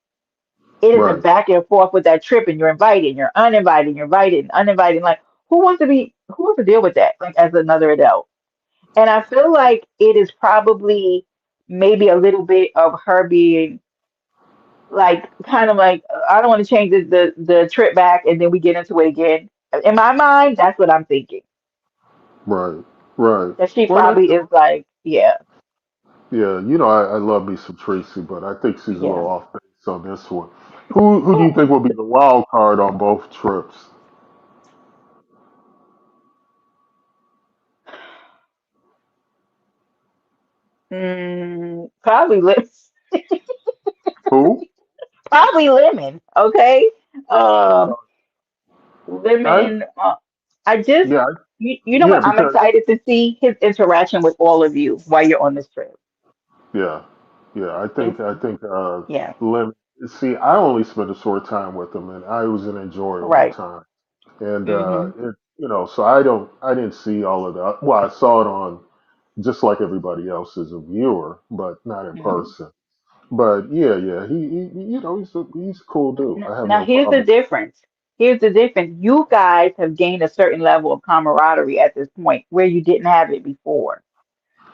It is a right. back and forth with that trip, and you're invited, you're uninvited, you're invited, and uninvited. Like, who wants to deal with that? Like, as another adult. And I feel like it is probably maybe a little bit of her being like, kind of like, I don't want to change the trip back, and then we get into it again. In my mind, that's what I'm thinking. Right, right. That she Well, probably is like, yeah, yeah, I love me some Tracy, but I think she's a yeah. little off base on this one. Who do you think will be the wild card on both trips? Probably Who? probably lemon. Okay. Um, I Lemon. I just, yeah, you know yeah, what? I'm because excited to see his interaction with all of you while you're on this trip. yeah, yeah, It's, I think yeah, Lim. See, I only spent a short time with him, and I was an enjoyable right. time. And Hmm. so I didn't see all of that. Well, I saw it on just like everybody else as a viewer, but not in Hmm. person. But yeah, yeah, he's a cool dude. I have Now, no here's the problem. difference. Here's the difference. You guys have gained a certain level of camaraderie at this point where you didn't have it before.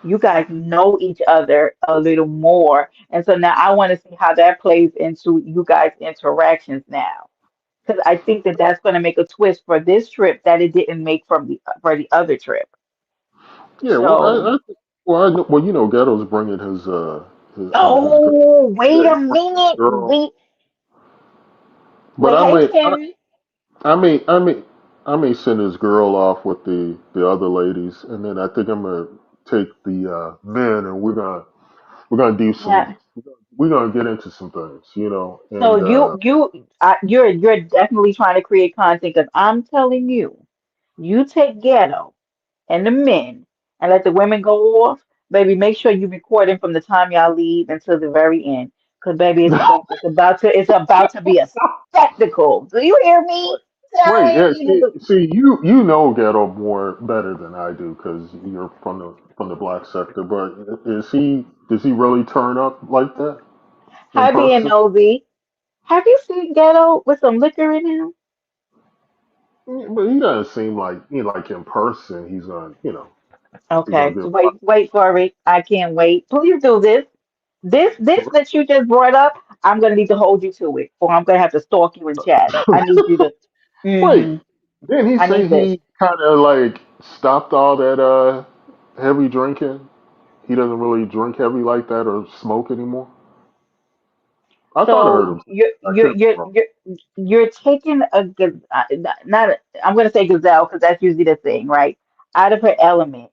You guys know each other a little more. And so now I want to see how that plays into you guys' interactions now. Because I think that that's going to make a twist for this trip that it didn't make for the other trip. Yeah, well, So, Ghetto's bringing his girl. oh, wait Yeah, a he's bringing his minute. girl. But Wait, hey Kim. I may, I may, I may send his girl off with the other ladies, and then I think I'm gonna take the men, and we're gonna do some. Now, We're gonna get into some things, so and you're definitely trying to create content because I'm telling you, you take ghetto and the men and let the women go off. Baby, make sure you recording from the time y'all leave until the very end. Cause baby, it's about to be a spectacle. Do you hear me? wait, Telling yeah, you. you know Ghetto more better than I do because you're from the black sector. But does he really turn up like that in Hi, being person? nosy. Have you seen Ghetto with some liquor in him? Yeah, but he doesn't seem like like in person. He's gonna Okay, get wait for it. I can't wait. Please do this. This that you just brought up, I'm gonna need to hold you to it, or I'm gonna have to stalk you in chat. I need you to. wait. Hmm. Didn't he I say need this. he kind of like stopped all that heavy drinking? He doesn't really drink heavy like that or smoke anymore. I thought I heard So him. I could be wrong. you're taking not I'm gonna say gazelle because that's usually the thing, right? Out of her element,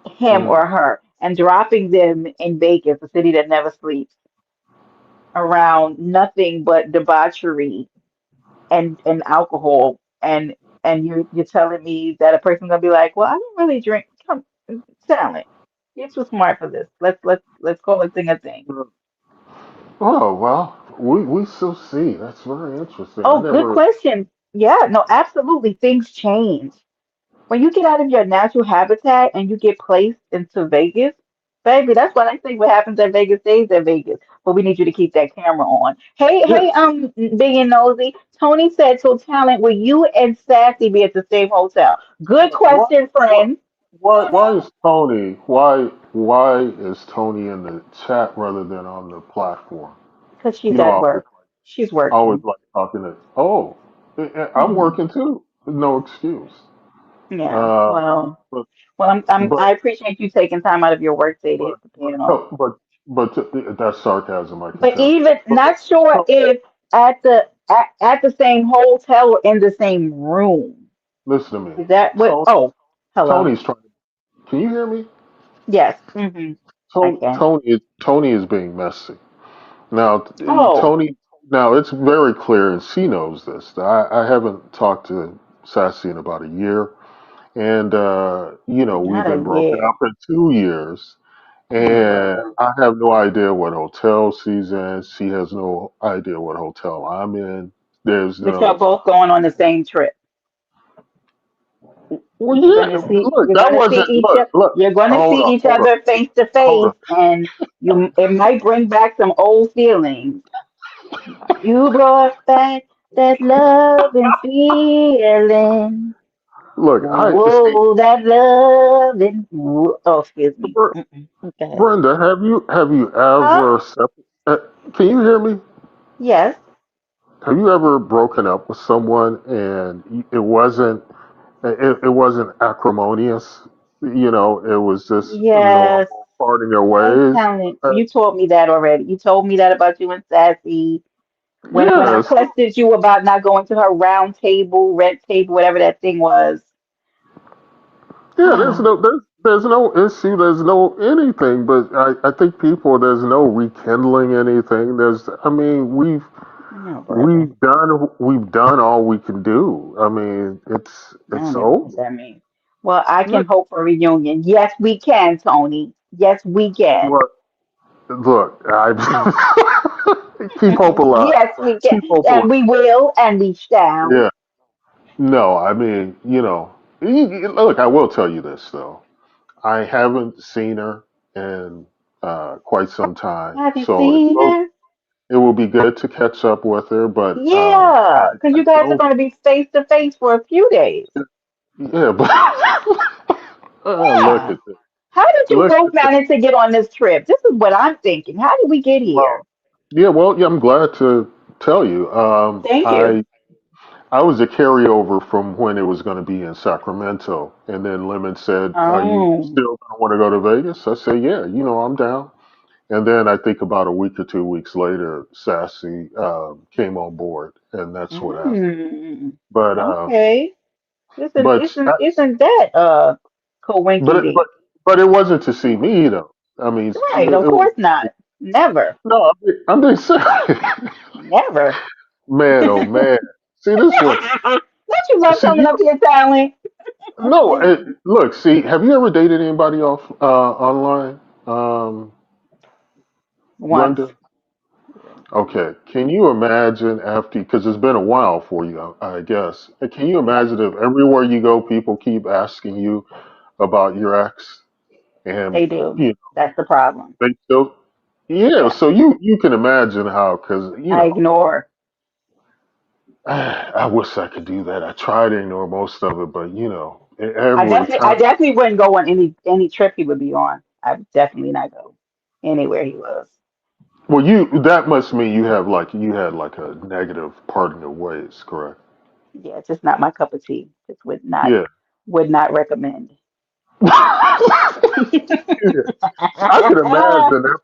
him Mm. or her, and dropping them in Vegas, a city that never sleeps, around nothing but debauchery and alcohol, and you're telling me that a person's gonna be like, well, I don't really drink. Come. Talent. You're too smart for this. Let's call a thing a thing. Oh well, we still see. That's very interesting. I Oh, good never. question. Yeah, no, absolutely. Things change. When you get out of your natural habitat and you get placed into Vegas, baby, that's what I think what happens at Vegas stays at Vegas. But we need you to keep that camera on. Hey, Yeah. hey, Big and Nosy. Tony said, so talent, will you and Sassy be at the same hotel? Good Why, question, why, friend. why is Tony? Why is Tony in the chat rather than on the platform? Because she's You know, at work. She's I always working. like talking to. Oh, I'm Hmm. working too. No excuse. Yeah. Uh, Well, but I but appreciate you taking time out of your work day to but hit the panel. that's sarcasm. I can But tell. even But not sure so, if at the same hotel or in the same room. listen to me. Is that what? Tony, Oh, hello. Tony's trying. Can you hear me? Yes. I can. Tony is being messy. Now, Oh, Tony, now it's very clear, and she knows this. I haven't talked to Sassy in about a year, and we've not a been broken year. up in 2 years, Oh my and God. I have no idea what hotel she's in. She has no idea what hotel I'm in. There's But you're no. both going on the same trip. Well, You're yeah. gonna see. Look, You're that gonna see wasn't. each. Look, look. You're gonna Hold see on, each hold on, other face to hold on. face, and you. It might bring back some old feelings. You brought back that love and feeling. Look, I see. Whoa, that love and oh, excuse me. Go ahead. Brenda, have you Huh? ever can you hear me? Yes. Have you ever broken up with someone and it wasn't acrimonious? It was just a Yes. normal parting of Hey, ways. talent. Uh, You told me that already. You told me that about you and Sassy. When I yeah, so questioned you about not going to her round table, red table, whatever that thing was. yeah, there's no issue, there's no anything, but I think there's no rekindling anything. I mean, No, brother. we've done all we can do. I mean, I it's don't even know over. what that means. Well, I can hope for a reunion. Yes, we can, Tony. Yes, we can. Look, look, I keep hope alive. Yes, we can. Keep hope alive. And we will, and we shall. Yeah. No, I mean, look, I will tell you this though. I haven't seen her in quite some time, Have you so seen her? it will be good to catch up with her. But Yeah, because I you guys are don't. going to be face to face for a few days. Yeah, but look Yeah. at this. How did you Look both at this. manage to get on this trip? This is what I'm thinking. How did we get here? Well, yeah, well, yeah, I'm glad to tell you. Thank you. I was a carryover from when it was going to be in Sacramento. And then Lemon said, "Are you Oh. still going to want to go to Vegas?" I said, "Yeah, I'm down." And then I think about a week or 2 weeks later, Sassy came on board, and that's what happened. Mm. But Okay. Isn't but isn't isn't that but it, but coinky but it wasn't to see me though. I mean, right, of it was. course not. Never. No, I'm being serious. Never. Man, oh man. See this one. Don't you love See coming you. up here, Talent? No, look. See, have you ever dated anybody off online, um, Once. Brenda? Okay. Can you imagine after? Because it's been a while for you, I guess. Can you Yes, imagine if everywhere you go, people keep asking you about your ex, and they do. you know, That's the problem. they still. Yeah. Yeah. So you can imagine how, because I ignore. I wish I could do that. I try to ignore most of it, but I every definitely I time. definitely wouldn't go on any trip he would be on. I would definitely not go anywhere he was. Well, that must mean you had like a negative parting of ways, correct? Yeah, it's just not my cup of tea. Just Yeah. would not recommend. Yeah. I can imagine that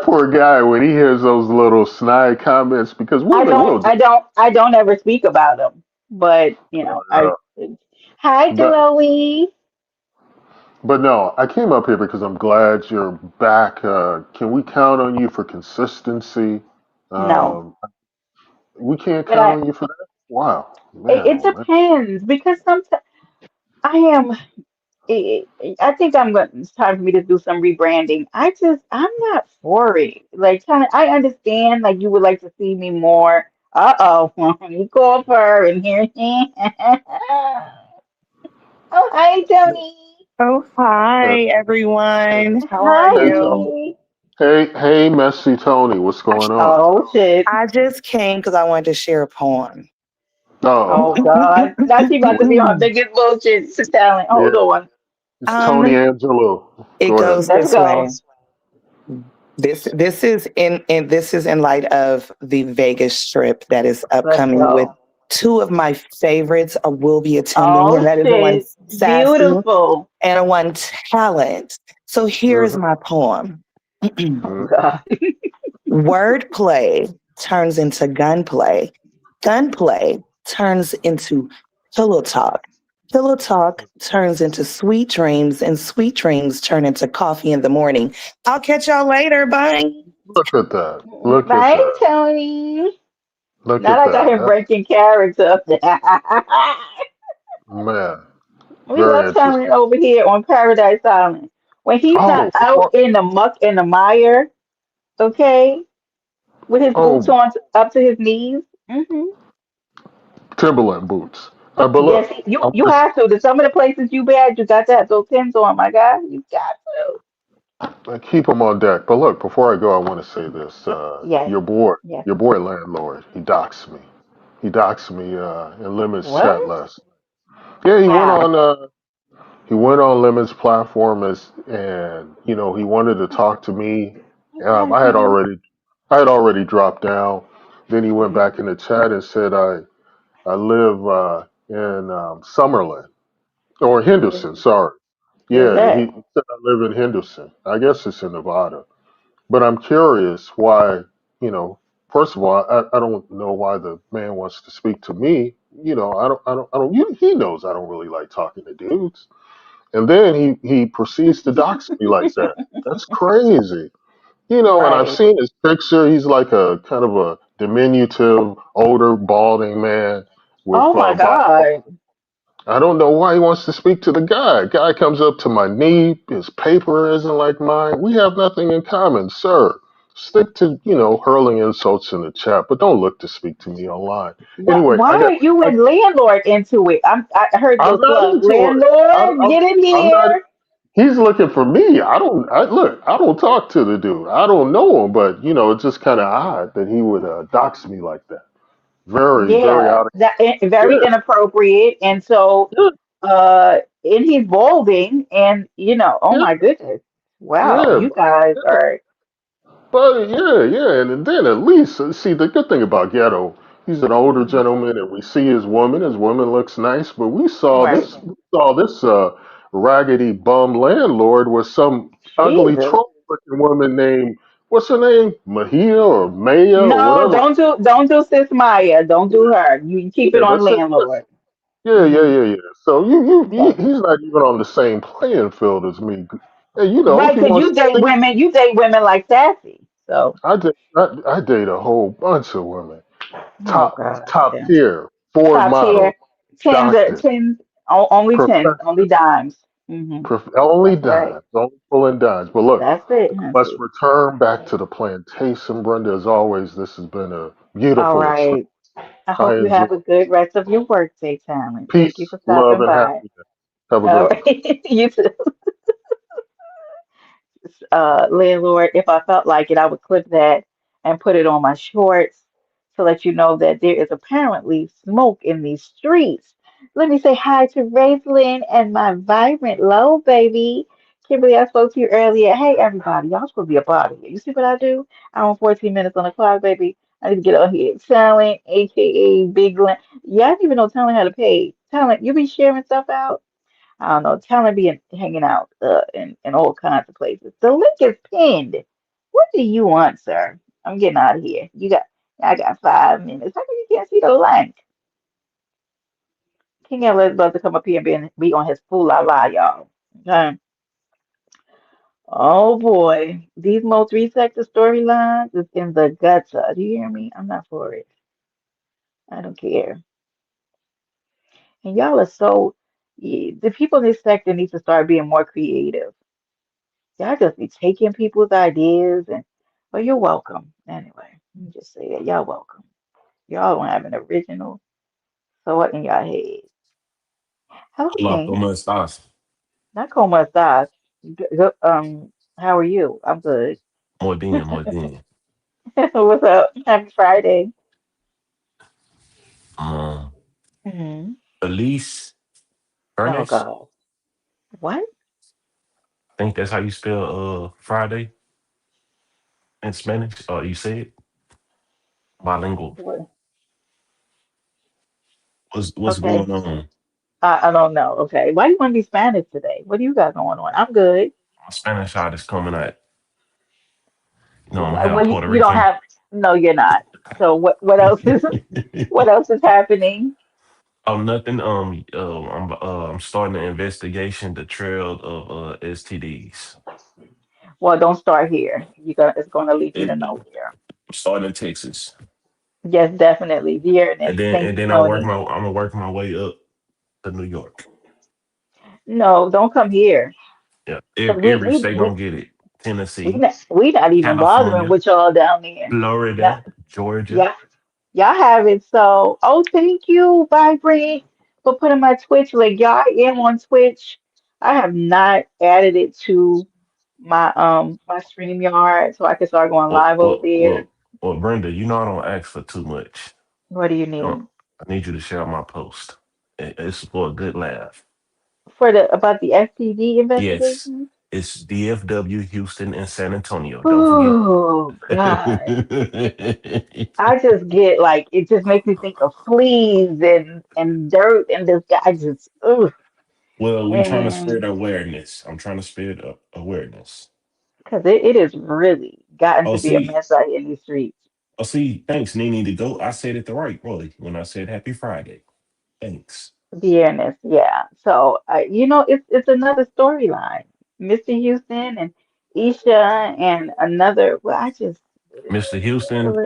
poor guy when he hears those little snide comments because women will do. I don't ever speak about him. But Uh, hi but Chloe. but no, I came up here because I'm glad you're back. Can we count on you for consistency? No, Um, we can't but count on you for that. Wow, man, it oh man. depends because sometimes I am. I think it's time for me to do some rebranding. I'm not for it. Like, kind of, I understand, like, you would like to see me more. Uh-oh, you call for her in here. Oh, hi, Tony. Oh, Uh, hi everyone. How are hey, Tony. you? Hi. Hey, Messy Tony. What's going on? Oh, shit. I just came because I wanted to share a poem. Oh, Oh, God. Now she about to be on biggest bullshit talent. yeah. Hold on. It's Tony Um, Angelo. it Go ahead. goes Let's this way. go. This is in light of the Vegas trip that is Let's upcoming with go. two of my favorites will be attending, and Oh, that is the one shit. Sassy Beautiful. and one Talent. So here is Hmm. my poem. Oh, God. Wordplay turns into gunplay. Gunplay turns into pillow talk. Pillow talk turns into sweet dreams, and sweet dreams turn into coffee in the morning. I'll catch y'all later. Bye. Look at that. Look at Bye, that. Tony. Look Now at I got that. him breaking character. Man, We very love interesting. talent over here on Paradise Island. When he's not Oh, out in the muck and the mire, okay, with his boots oh, on up to his knees. Timberland boots. But Yes, look, I you want have to. Some of the places you been, you got to have those pins on, my guy. You got to. to keep them on deck. But look, before I go, I want to say this. Yes, Your yes. boy landlord, he doxed me. He doxed me in Lemon's chat What? last. Yeah, How? he went on Lemon's platform and he wanted to talk to me. Mm-hmm. I had already dropped down. Then he went Mm-hmm. back in the chat and said I live in Summerlin or Henderson. Sorry. Where's Yeah, he that? said I live in Henderson. I guess it's in Nevada. But I'm curious why, you know, first of all, I don't know why the man wants to speak to me. He knows I don't really like talking to dudes. And then he proceeds to dox me like that. That's crazy. And I've Right. seen his picture. He's like a kind of a diminutive, older, balding man with Oh my bipolar. God. I don't know why he wants to speak to the guy. Guy comes up to my knee. His paper isn't like mine. We have nothing in common, sir. Stick to, hurling insults in the chat, but don't look to speak to me online. Anyway, Why are you I, and landlord into it? I heard I'm your not plug. into it. Landlord, get in I'm not. here. He's looking for me. Look. I don't talk to the dude. I don't know him, but it's just kind of odd that he would dox me like that. Very, very Yeah, out of. very Yeah, inappropriate. And so, yeah, and he's balding, and oh yeah, my goodness, wow, yeah. you guys are But yeah, and then at least see the good thing about Ghetto, he's an older Mhm. gentleman, and we see his woman. His woman looks nice, but Right. we saw this raggedy bum landlord with some ugly Jesus. troll looking woman named what's her name, Mahia or Maya or No, whatever. don't do Sis Maya. Don't do her. You keep it Yeah, on that's it. landlord. Hmm. Yeah. So Okay. he's not even on the same playing field as me. And Right, he because wants to speak. you date women like Sassy. So, I date a whole bunch of women. oh top God, top yeah. tier, Ford Top model, tier, tens, doctor, tens, only tens, professor, only dimes. only That's right. dimes, only pulling dimes. But look, That's it, let's Hunty. return back to the plantation, Brenda. As always, this has been a All beautiful experience. right. I I hope you enjoy have a good rest of your workday, Talent. Thank you peace, for love, stopping and by. happiness. Have a All great one. right. You too. Landlord, if I felt like it, I would clip that and put it on my shorts to let you know that there is apparently smoke in these streets. Let me say hi to Raislyn and my vibrant low baby. Kimberly, I spoke to you earlier. Hey, everybody, y'all supposed to be a part of it. You see what I do? I'm on 14 minutes on the clock, baby. I need to get on here. Talent, aka Big Glen. Yeah, I didn't even know Talent had a page. Talent, you be sharing stuff out? I don't know. Talent be hanging out in all kinds of places. The link is pinned. What do you want, sir? I'm getting out of here. I got 5 minutes. How come you can't see the link? King Ellis about to come up here and be on his fool la la, y'all. Okay. Oh boy, these most recent storylines is in the gutter. Do you hear me? I'm not for it. I don't care. And y'all are so. The people in this sector need to start being more creative. Y'all just be taking people's ideas and, well, you're welcome. Anyway, let me just say that y'all welcome. Y'all don't have an original thought in your head. Hello, Hola, King. ¿cómo estás? Not como estás. How are you? I'm good. Muy bien, muy bien. What's up? Happy Friday. Um, Hmm. Feliz Oh Furnace. God. What? I think that's how you spell Friday in Spanish. You say it bilingual. What? What's Okay. going on? I don't know. Okay. Why you want to be Spanish today? What do you got going on? I'm good. My Spanish side is coming out. You know, I'm half Well, Puerto you don't Rican. have. No, you're not. So what else is what else is happening? Oh, nothing. I'm starting an investigation the trail of STDs. Well, don't start here. It's gonna lead you to I'm nowhere. starting in Texas, Yes, definitely. Dearness. Thank and you, then Tony. I'm gonna work my way up to New York. No, don't come here. Yeah, Because every state gonna get it. Tennessee, we not even bothering California, with y'all down there. Yeah, Florida, Georgia. yeah, y'all have it. So, oh, thank you, Vibrant, for putting my Twitch link. Y'all I am on Twitch. I have not added it to my StreamYard so I can start going Well, live over well, there. well, well, Brenda, you know I don't ask for too much. What do you You know, need? I need you to share my post. It's for a good laugh. For the about the FTD Yes, investigation? it's DFW, Houston, and San Antonio. Don't forget. Oh God. I just get like it just makes me think of fleas and dirt and this guy just ugh. Well, we trying to And spread awareness. I'm trying to spread awareness. because it is really gotten Oh, to be a see, mess out here in these streets. thanks, Nene, to go. I said it the right way when I said Happy Friday. Thanks. Dearness, yeah. So it's another storyline. Mr. Houston and Isha and another. Well, I just Mr. Houston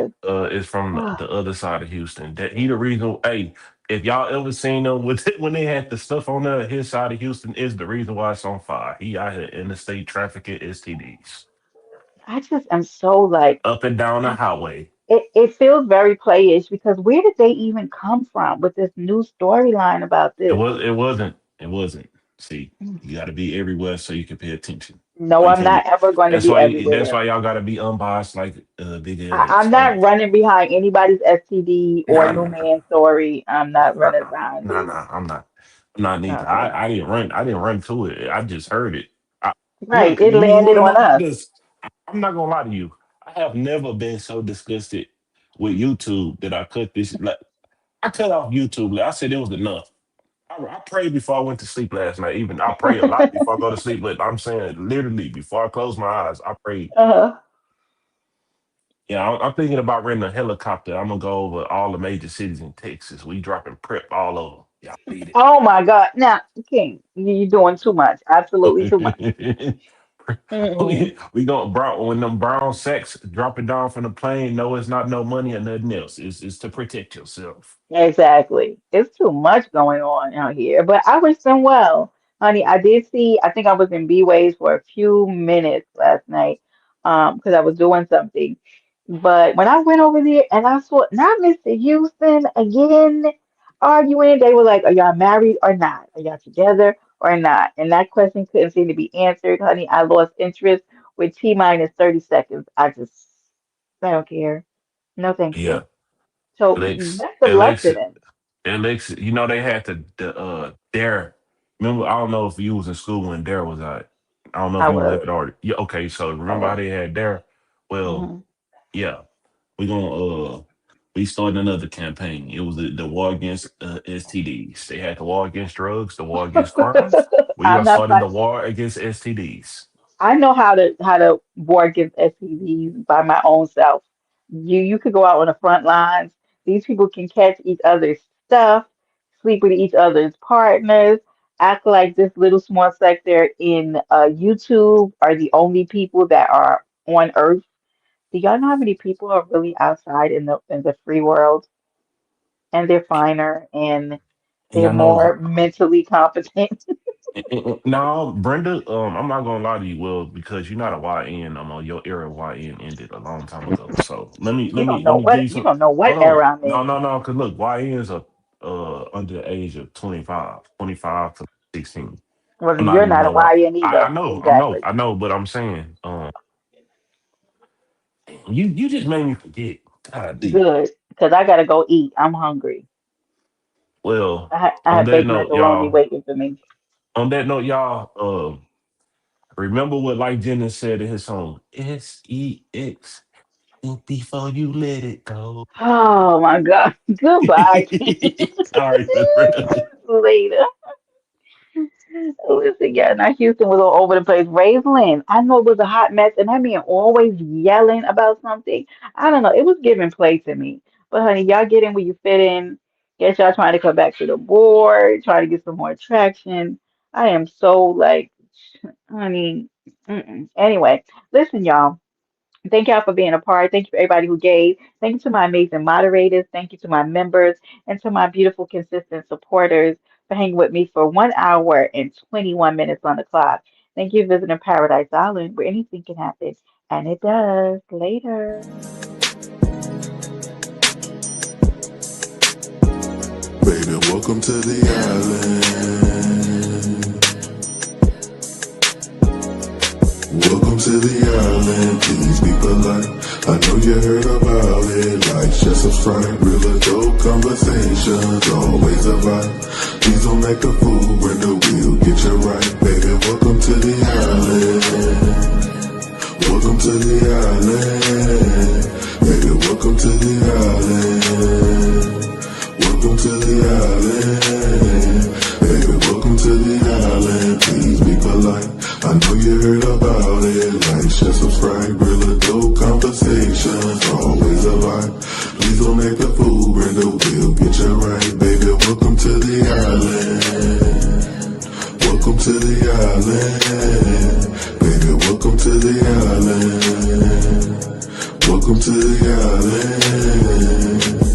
is from oh, the other side of Houston. That he the reason. Hey, if y'all ever seen them with when they had the stuff on his side of Houston is the reason why it's on fire. He out here in the state trafficking STDs I just am so like up and down the I, highway. it feels very playish because where did they even come from with this new storyline about this? It wasn't. See, you got to be everywhere so you can pay attention. No, Or you I'm can't not be. ever going to be That's everywhere. why y'all got to be unbiased like Big Alex. I'm not running behind anybody's STD or Nah, new nah, man story. I'm not nah, running behind nah, it. nah. I'm not neither. Okay. I didn't run. I didn't run to it. I just heard it. I, Right. look, It you landed want to know on about us. this? I'm not gonna lie to you. I have never been so disgusted with YouTube that I cut this. Like I cut off YouTube. Like, I said it was enough. I prayed before I went to sleep last night. Even I pray a lot before I go to sleep. But I'm saying literally before I close my eyes, I prayed. uh, Yeah, I'm thinking about renting a helicopter. I'm gonna go over all the major cities in Texas. We dropping prep all over. Y'all need oh my God. Now, King, you're doing too much. Absolutely too much. it. Mm-mm. We going brown when them brown sacks dropping down from the plane. No, it's not no money or nothing else. It's to protect yourself. Exactly. It's too much going on out here. But I wish them well. Honey, I did see, I think I was in B Ways for a few minutes last night, because I was doing something. But when I went over there and I saw not Mr. Houston again arguing, they were like, are y'all married or not? Are y'all together or not? And that question couldn't seem to be answered, honey. I lost interest with T minus 30 seconds. I don't care. No, thank Yeah, you. So Alex, best of luck to Alex, them. Alex. You know they had the Dare. Remember, I don't know if you was in school when Dare was out. I don't know if I you was. had already. Yeah, okay. So I remember how was. they had Dare? Well, Hmm. yeah, we gonna we started another campaign. It was the war against STDs. They had the war against drugs, the war against crime. We I'm are not starting fight. the war against STDs. I know how to war against STDs by my own self. You could go out on the front lines. These people can catch each other's stuff, sleep with each other's partners, act like this little small sector in YouTube are the only people that are on Earth. Do y'all know how many people are really outside in the free world and they're finer and And They're I know. more mentally competent. No, Brenda, I'm not gonna lie to you, Will, because you're not a YN no more. Your era of YN ended a long time ago. So let me give you You some. don't know what Hold on. era I'm No, in. no, no, because look, YNs are under the age of 25 to 16. Well, I'm not you're even not a gonna lie. YN either. Exactly. I know, but I'm saying, you just made me forget. God, D. Good, because I gotta go eat. I'm hungry. Well, I on have that baked note, macaroni y'all. waiting for me. Remember what Light Jennings said in his song, SEX. Think before you let it go. Oh my God. Goodbye. Sorry, bro. Later. Listen, yeah, now Houston was all over the place. Raylan, I know it was a hot mess, and that man always yelling about something. I don't know. It was giving play to me. But honey, y'all get in where you fit in. Guess y'all trying to come back to the board, trying to get some more traction. I am so like, honey. Anyway, listen, y'all. Thank y'all for being a part. Thank you for everybody who gave. Thank you to my amazing moderators. Thank you to my members and to my beautiful, consistent supporters for hanging with me for 1 hour and 21 minutes on the clock. Thank you for visiting Paradise Island, where anything can happen. And it does. Later. Baby, welcome to the island. Welcome to the island, please be polite. I know you heard about it, like, share, subscribe, real adult conversations, always a vibe. Please don't act a fool when the wheel get you right. Baby, welcome to the island. Welcome to the island. Baby, welcome to the island. Welcome to the island. Baby, welcome to the island. Please be polite. I know you heard about it. Like, share, subscribe, real adult conversations. Always a vibe. Please don't act a fool, Brenda will get you right. Baby, welcome to the island. Welcome to the island. Baby, welcome to the island. Welcome to the island.